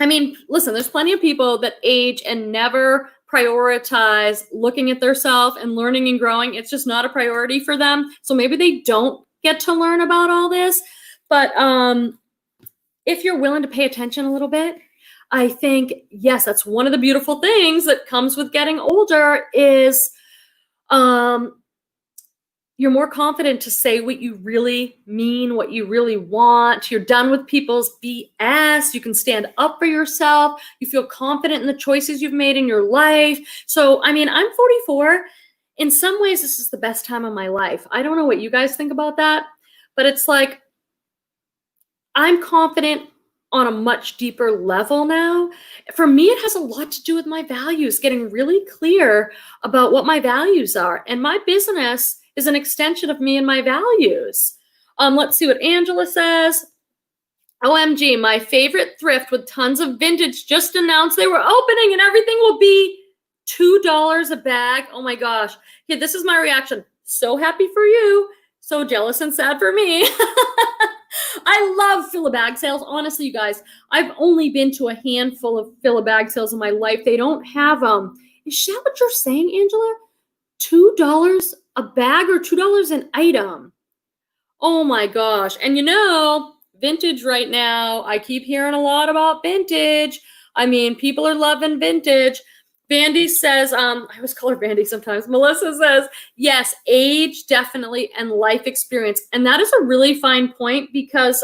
I mean, listen, there's plenty of people that age and never prioritize looking at themselves and learning and growing. It's just not a priority for them. So maybe they don't get to learn about all this. But if you're willing to pay attention a little bit, I think, yes, that's one of the beautiful things that comes with getting older is you're more confident to say what you really mean, what you really want. You're done with people's BS. You can stand up for yourself. You feel confident in the choices you've made in your life. So, I mean, I'm 44. In some ways, this is the best time of my life. I don't know what you guys think about that, but it's like I'm confident on a much deeper level now. For me, it has a lot to do with my values, getting really clear about what my values are. And my business is an extension of me and my values. Let's see what Angela says. OMG, my favorite thrift with tons of vintage just announced they were opening and everything will be $2 a bag. Oh my gosh. Yeah, this is my reaction. So happy for you. So jealous and sad for me. I love fill-a-bag sales. Honestly, you guys, I've only been to a handful of fill-a-bag sales in my life. They don't have them. Is that what you're saying, Angela? $2 a bag or $2 an item? Oh my gosh. And vintage right now, I keep hearing a lot about vintage. I mean, people are loving vintage. Vandy says, I always call her Vandy sometimes. Melissa says, yes, age definitely and life experience. And that is a really fine point because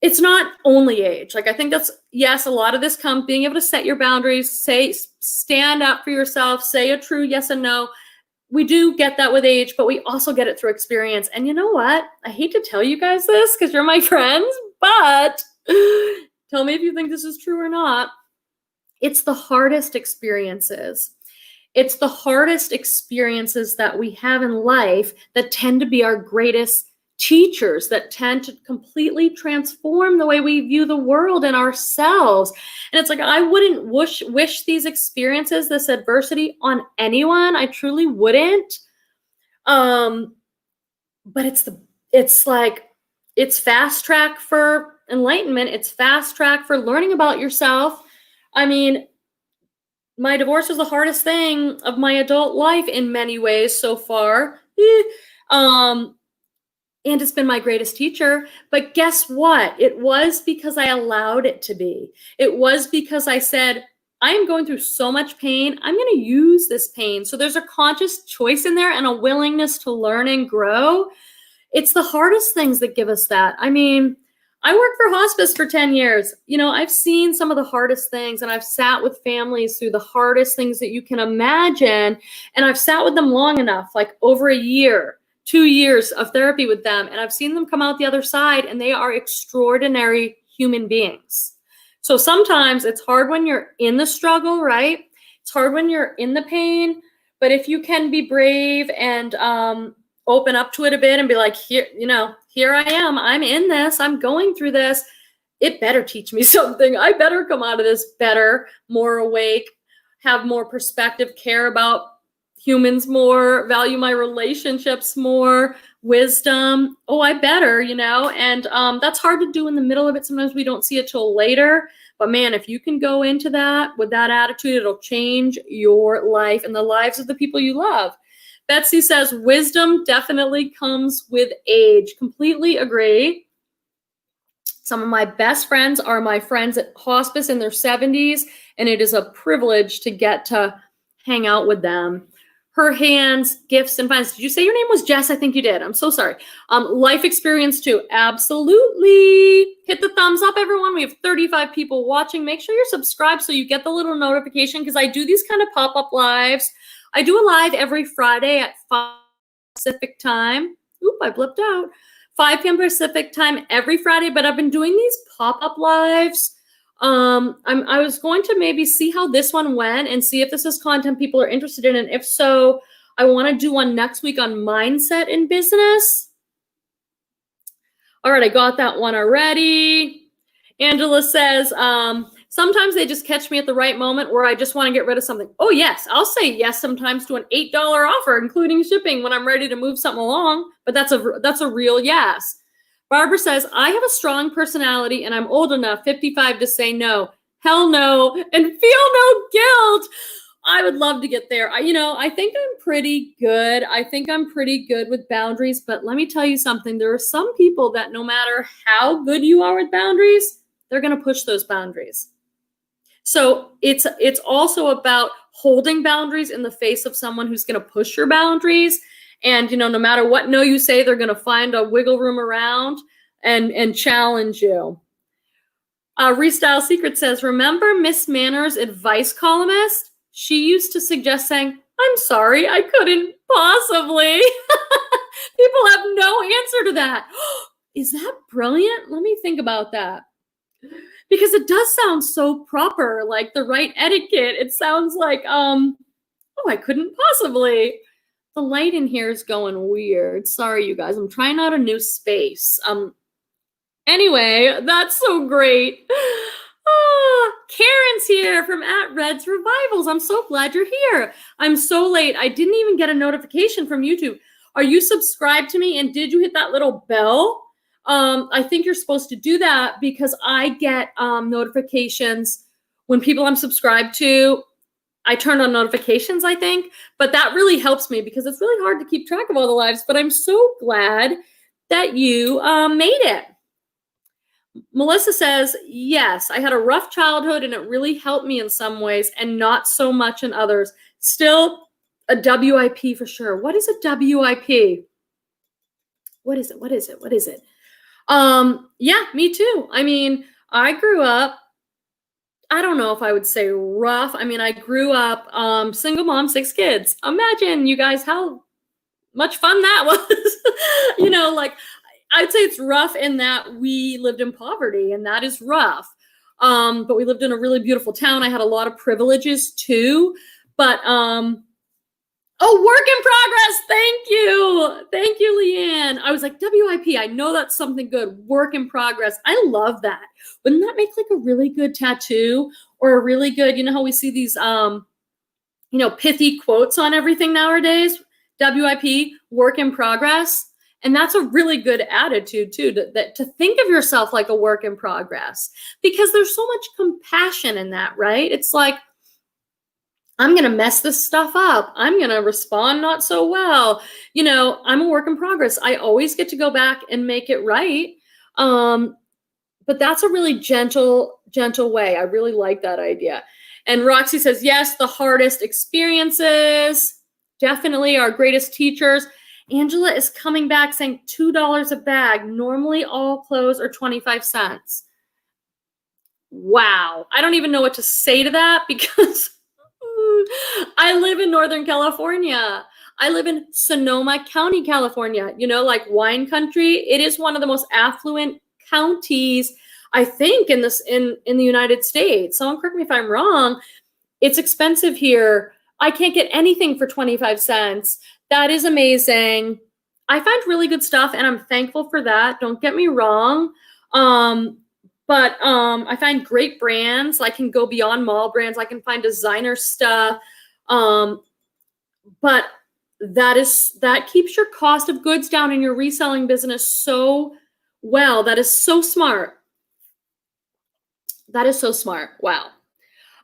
it's not only age. Like, I think that's, yes, a lot of this comes being able to set your boundaries, stand up for yourself, say a true yes and no. We do get that with age, but we also get it through experience. And you know what? I hate to tell you guys this because you're my friends, but tell me if you think this is true or not. It's the hardest experiences. It's the hardest experiences that we have in life that tend to be our greatest teachers, that tend to completely transform the way we view the world and ourselves. And it's like, I wouldn't wish these experiences, this adversity on anyone. I truly wouldn't. But it's fast track for enlightenment. It's fast track for learning about yourself. I mean, my divorce was the hardest thing of my adult life in many ways so far. And it's been my greatest teacher. But guess what? It was because I allowed it to be. It was because I said, I am going through so much pain. I'm going to use this pain. So there's a conscious choice in there and a willingness to learn and grow. It's the hardest things that give us that. I mean, I worked for hospice for 10 years. I've seen some of the hardest things, and I've sat with families through the hardest things that you can imagine. And I've sat with them long enough, like over a year, 2 years of therapy with them. And I've seen them come out the other side, and they are extraordinary human beings. So sometimes it's hard when you're in the struggle, right? It's hard when you're in the pain. But if you can be brave and open up to it a bit and be like, here I am. I'm in this. I'm going through this. It better teach me something. I better come out of this better, more awake, have more perspective, care about humans more, value my relationships more, wisdom. Oh, I better, and that's hard to do in the middle of it. Sometimes we don't see it till later. But man, if you can go into that with that attitude, it'll change your life and the lives of the people you love. Betsy says, wisdom definitely comes with age. Completely agree. Some of my best friends are my friends at hospice in their 70s, and it is a privilege to get to hang out with them. her hands, gifts, and finds. Did you say your name was Jess? I think you did. I'm so sorry. Life experience too. Absolutely. Hit the thumbs up, everyone. We have 35 people watching. Make sure you're subscribed so you get the little notification because I do these kind of pop-up lives. I do a live every Friday at 5 Pacific time. Oop, I blipped out. 5 p.m. Pacific time every Friday, but I've been doing these pop-up lives. I was going to maybe see how this one went and see if this is content people are interested in. And if so, I want to do one next week on mindset in business. All right, I got that one already. Angela says, sometimes they just catch me at the right moment where I just want to get rid of something. Oh, yes, I'll say yes sometimes to an $8 offer, including shipping when I'm ready to move something along. But that's a real yes. Barbara says, I have a strong personality and I'm old enough, 55, to say no. Hell no, and feel no guilt. I would love to get there. I think I'm pretty good. I think I'm pretty good with boundaries, but let me tell you something. There are some people that no matter how good you are with boundaries, they're going to push those boundaries. So it's also about holding boundaries in the face of someone who's going to push your boundaries. And, no matter what no you say, they're going to find a wiggle room around and challenge you. Restyle Secret says, remember Miss Manners' advice columnist? She used to suggest saying, I'm sorry, I couldn't possibly. People have no answer to that. Is that brilliant? Let me think about that. Because it does sound so proper, like the right etiquette. It sounds like, I couldn't possibly. The light in here is going weird. Sorry, you guys. I'm trying out a new space. Anyway, that's so great. Karen's here from @Red's Revivals. I'm so glad you're here. I'm so late. I didn't even get a notification from YouTube. Are you subscribed to me? And did you hit that little bell? I think you're supposed to do that because I get notifications when people I'm subscribed to. I turn on notifications, I think, but that really helps me because it's really hard to keep track of all the lives, but I'm so glad that you made it. Melissa says, yes, I had a rough childhood and it really helped me in some ways and not so much in others. Still a WIP for sure. What is a WIP? What is it? Yeah, me too. I mean, I grew up, I don't know if I would say rough. I mean, I grew up single mom, 6 kids. Imagine, you guys, how much fun that was. I'd say it's rough in that we lived in poverty, and that is rough. But we lived in a really beautiful town. I had a lot of privileges too. But work in progress. Thank you, Leanne. I was like, WIP. I know that's something good. Work in progress. I love that. Wouldn't that make like a really good tattoo or a really good, how we see these, pithy quotes on everything nowadays? WIP, work in progress. And that's a really good attitude too, to think of yourself like a work in progress, because there's so much compassion in that, right? It's like, I'm going to mess this stuff up. I'm going to respond not so well. I'm a work in progress. I always get to go back and make it right. But that's a really gentle way. I really like that idea. And Roxy says, yes, the hardest experiences, definitely our greatest teachers. Angela is coming back saying $2 a bag. Normally all clothes are 25 cents. Wow. I don't even know what to say to that because I live in Northern California. I live in Sonoma County, California, like wine country. It is one of the most affluent counties, I think, in the United States. Someone correct me if I'm wrong. It's expensive here. I can't get anything for 25 cents. That is amazing. I find really good stuff, and I'm thankful for that. Don't get me wrong. But I find great brands. I can go beyond mall brands. I can find designer stuff. But that keeps your cost of goods down in your reselling business so well. That is so smart. That is so smart. Wow.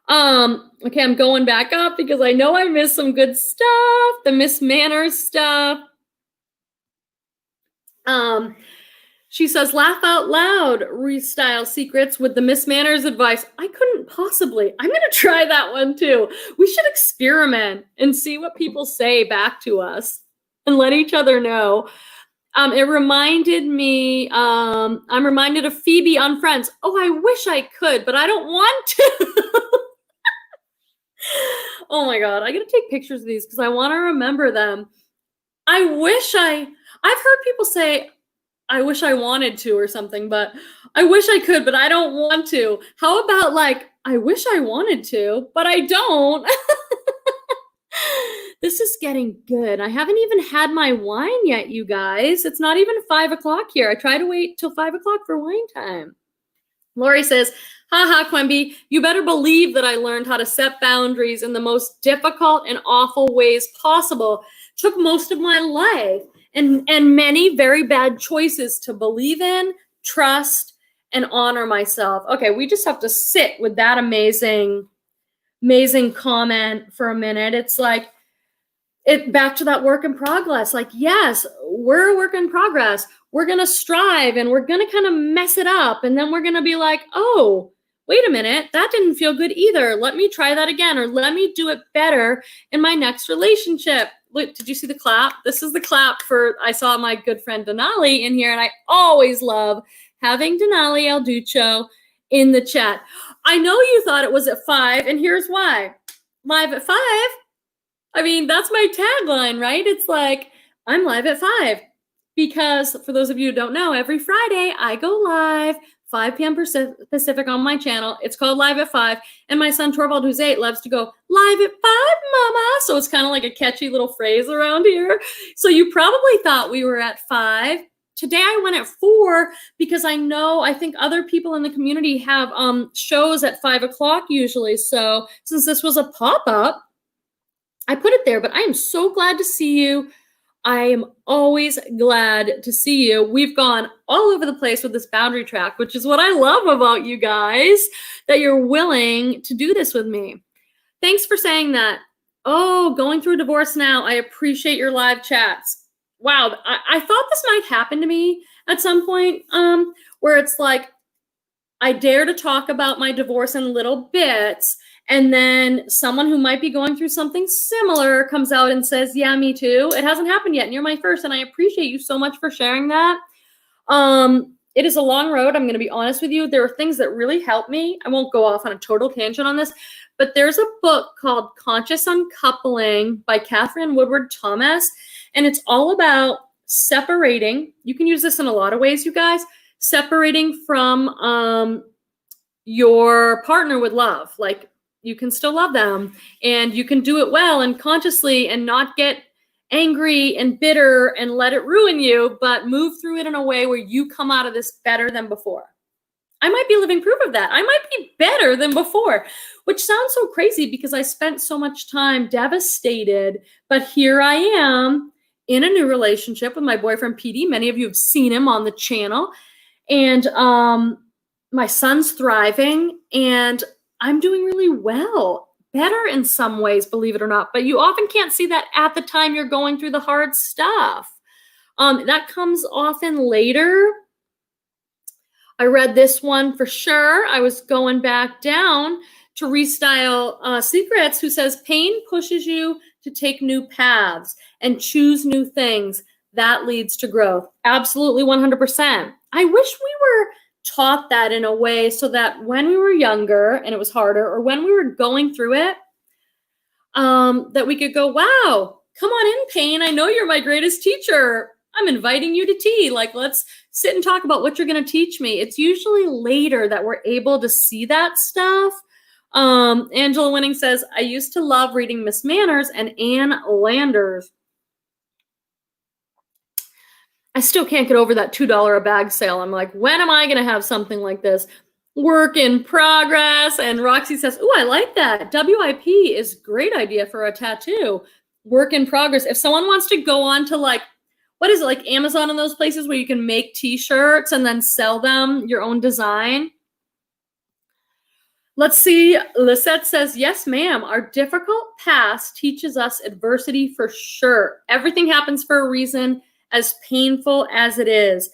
Okay, I'm going back up because I know I missed some good stuff. The Miss Manners stuff. She says, laugh out loud, Restyle Secrets with the Miss Manners advice. I couldn't possibly. I'm going to try that one too. We should experiment and see what people say back to us and let each other know. It reminded me, I'm reminded of Phoebe on Friends. Oh, I wish I could, but I don't want to. Oh my God, I gotta take pictures of these because I want to remember them. I've heard people say, I wish I wanted to or something, but I wish I could, but I don't want to. How about like, I wish I wanted to, but I don't. This is getting good. I haven't even had my wine yet, you guys. It's not even 5 o'clock here. I try to wait till 5 o'clock for wine time. Lori says, haha, Quimby, you better believe that I learned how to set boundaries in the most difficult and awful ways possible. Took most of my life and many very bad choices to believe in, trust, and honor myself. Okay, we just have to sit with that amazing comment for a minute. It's like, back to that work in progress. Like, yes, we're a work in progress. We're going to strive and we're going to kind of mess it up. And then we're going to be like, oh, wait a minute, that didn't feel good either. Let me try that again, or let me do it better in my next relationship. Look, did you see the clap? This is the clap I saw my good friend Denali in here, and I always love having Denali Alduccio in the chat. I know you thought it was at 5, and here's why. Live at 5. I mean, that's my tagline, right? It's like, I'm live at 5. Because for those of you who don't know, every Friday I go live, 5 p.m. Pacific on my channel. It's called Live at 5. And my son Torvald, who's 8, loves to go, live at 5, mama. So it's kind of like a catchy little phrase around here. So you probably thought we were at 5. Today I went at 4 because I think other people in the community have shows at 5 o'clock usually. So since this was a pop-up, I put it there, but I am so glad to see you. I am always glad to see you. We've gone all over the place with this boundary track, which is what I love about you guys, that you're willing to do this with me. Thanks for saying that. Oh, going through a divorce now. I appreciate your live chats. Wow, I thought this might happen to me at some point, where it's like, I dare to talk about my divorce in little bits, and then someone who might be going through something similar comes out and says, yeah, me too. It hasn't happened yet, and you're my first, and I appreciate you so much for sharing that. It is a long road. I'm going to be honest with you. There are things that really help me. I won't go off on a total tangent on this, but there's a book called Conscious Uncoupling by Catherine Woodward Thomas, and it's all about separating. You can use this in a lot of ways, you guys. Separating from your partner with love. Like, you can still love them and you can do it well and consciously and not get angry and bitter and let it ruin you, but move through it in a way where you come out of this better than before. I might be living proof of that. I might be better than before, which sounds so crazy because I spent so much time devastated, but here I am in a new relationship with my boyfriend, PD. Many of you have seen him on the channel. And my son's thriving and I'm doing really well, better in some ways, believe it or not. But you often can't see that at the time you're going through the hard stuff. That comes often later. I read this one for sure. I was going back down to Restyle Secrets, who says, pain pushes you to take new paths and choose new things. That leads to growth. Absolutely 100%. I wish we were taught that in a way so that when we were younger and it was harder, or when we were going through it, that we could go, wow, come on in, pain. I know you're my greatest teacher. I'm inviting you to tea. Like, let's sit and talk about what you're going to teach me. It's usually later that we're able to see that stuff. Angela Winning says, I used to love reading Miss Manners and Ann Landers. I still can't get over that $2 a bag sale. I'm like, when am I going to have something like this? Work in progress. And Roxy says, oh, I like that. WIP is a great idea for a tattoo. Work in progress. If someone wants to go on to like, what is it, like Amazon and those places where you can make t-shirts and then sell them, your own design. Let's see. Lisette says, yes, ma'am. Our difficult past teaches us adversity for sure. Everything happens for a reason, as painful as it is.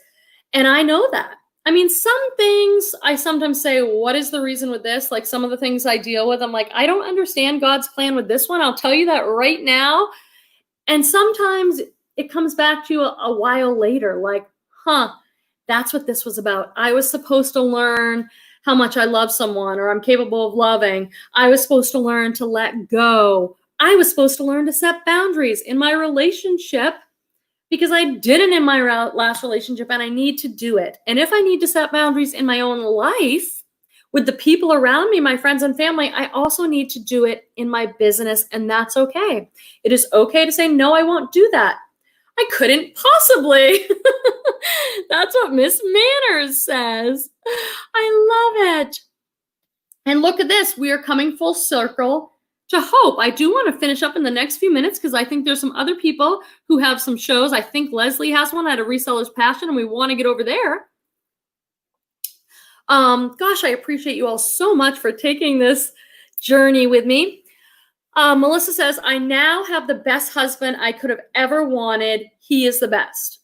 And I know that. I mean, some things I sometimes say, what is the reason with this? Like some of the things I deal with, I'm like, I don't understand God's plan with this one. I'll tell you that right now. And sometimes it comes back to you a while later, like, that's what this was about. I was supposed to learn how much I love someone, or I'm capable of loving. I was supposed to learn to let go. I was supposed to learn to set boundaries in my relationship, because I didn't in my last relationship, and I need to do it. And if I need to set boundaries in my own life with the people around me, my friends and family, I also need to do it in my business, and that's okay. It is okay to say, no, I won't do that. I couldn't possibly. That's what Miss Manners says. I love it. And look at this. We are coming full circle to hope. I do want to finish up in the next few minutes because I think there's some other people who have some shows. I think Leslie has one at A Reseller's Passion, and we want to get over there. Gosh, I appreciate you all so much for taking this journey with me. Melissa says, I now have the best husband I could have ever wanted. He is the best.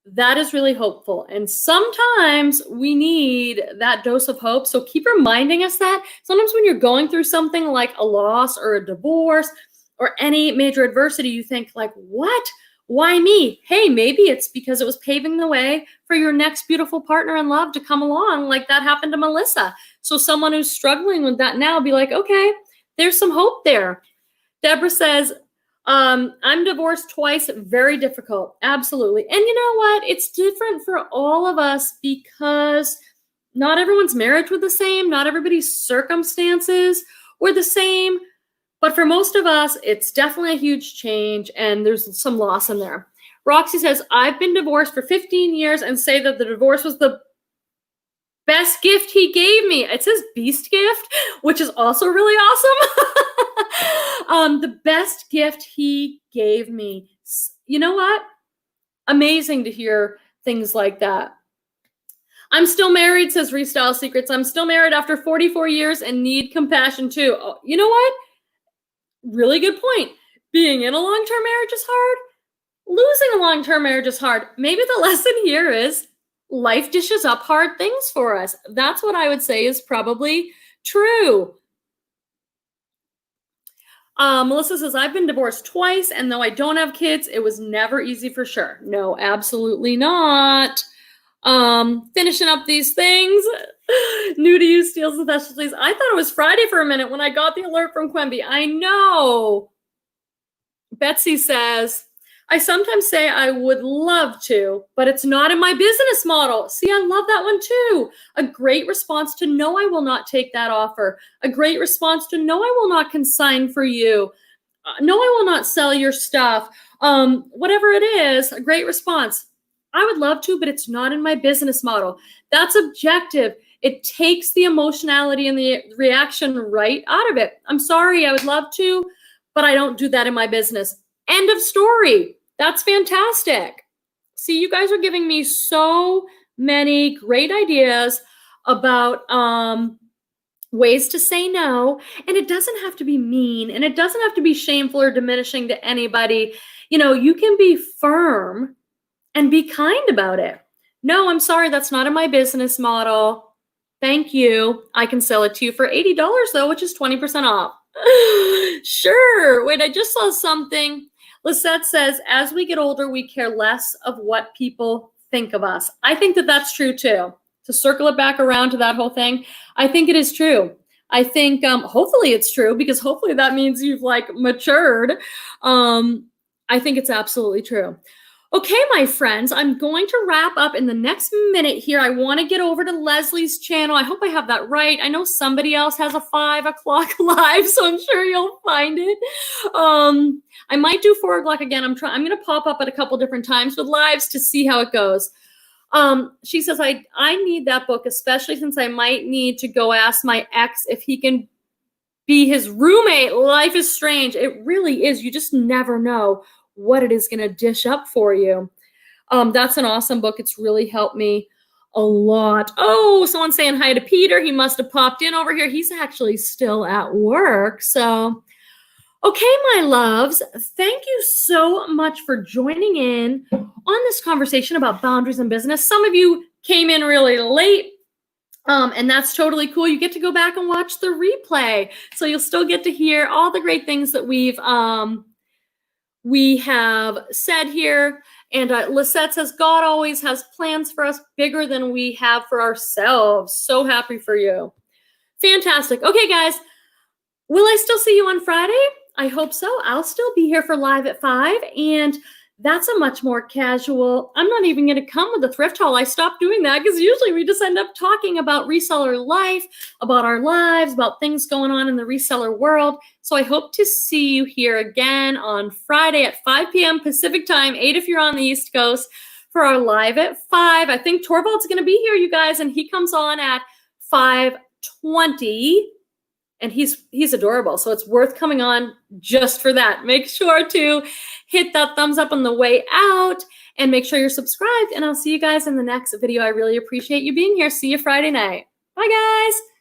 That is really hopeful. And sometimes we need that dose of hope. So keep reminding us that. Sometimes when you're going through something like a loss or a divorce or any major adversity, you think like, what? Why me? Hey, maybe it's because it was paving the way for your next beautiful partner in love to come along, like that happened to Melissa. So someone who's struggling with that now, be like, okay, there's some hope there. Deborah says, I'm divorced twice, very difficult. Absolutely. And you know what? It's different for all of us because not everyone's marriage was the same. Not everybody's circumstances were the same. But for most of us, it's definitely a huge change, and there's some loss in there. Roxy says, I've been divorced for 15 years and say that the divorce was the best gift he gave me. It says beast gift, which is also really awesome. The best gift he gave me. You know what? Amazing to hear things like that. I'm still married, says Restyle Secrets. I'm still married after 44 years and need compassion too. Oh, you know what? Really good point. Being in a long-term marriage is hard. Losing a long-term marriage is hard. Maybe the lesson here is life dishes up hard things for us. That's what I would say is probably true. Melissa says, I've been divorced twice, and though I don't have kids, it was never easy for sure. No, absolutely not. Finishing up these things. New to you, Steals and Specialties. I thought it was Friday for a minute when I got the alert from Quemby. I know. Betsy says, I sometimes say I would love to, but it's not in my business model. See, I love that one too. A great response to no, I will not take that offer. A great response to no, I will not consign for you. No, I will not sell your stuff. Whatever it is, a great response. I would love to, but it's not in my business model. That's objective. It takes the emotionality and the reaction right out of it. I'm sorry, I would love to, but I don't do that in my business. End of story. That's fantastic. See, you guys are giving me so many great ideas about ways to say no. And it doesn't have to be mean, and it doesn't have to be shameful or diminishing to anybody. You know, you can be firm and be kind about it. No, I'm sorry, that's not in my business model. Thank you. I can sell it to you for $80 though, which is 20% off. Sure. Wait, I just saw something. Lisette says, as we get older, we care less of what people think of us. I think that that's true too. To circle it back around to that whole thing, I think it is true. I think hopefully it's true, because hopefully that means you've like matured. I think it's absolutely true. Okay, my friends, I'm going to wrap up in the next minute here. I want to get over to Leslie's channel. I hope I have that right. I know somebody else has a 5 o'clock live, so I'm sure you'll find it. I might do 4 o'clock again. I'm going to pop up at a couple different times with lives to see how it goes. She says, I need that book, especially since I might need to go ask my ex if he can be his roommate. Life is strange. It really is. You just never know what it is going to dish up for you. That's an awesome book. It's really helped me a lot. Oh, someone's saying hi to Peter. He must have popped in over here. He's actually still at work. So, Okay, my loves, thank you so much for joining in on this conversation about boundaries in business. Some of you came in really late, and that's totally cool. You get to go back and watch the replay, so you'll still get to hear all the great things that we have said here. And Lisette says, God always has plans for us bigger than we have for ourselves. So happy for you. Fantastic. Okay, guys, will I still see you on Friday? I hope so. I'll still be here for live at 5, and that's a much more casual. I'm not even going to come with a thrift haul. I stopped doing that because usually we just end up talking about reseller life, about our lives, about things going on in the reseller world. So I hope to see you here again on Friday at 5 p.m. Pacific time, 8 if you're on the East Coast, for our live at 5. I think Torvald's going to be here, you guys, and he comes on at 5:20. And he's adorable, so it's worth coming on just for that. Make sure to hit that thumbs up on the way out and make sure you're subscribed. And I'll see you guys in the next video. I really appreciate you being here. See you Friday night. Bye, guys.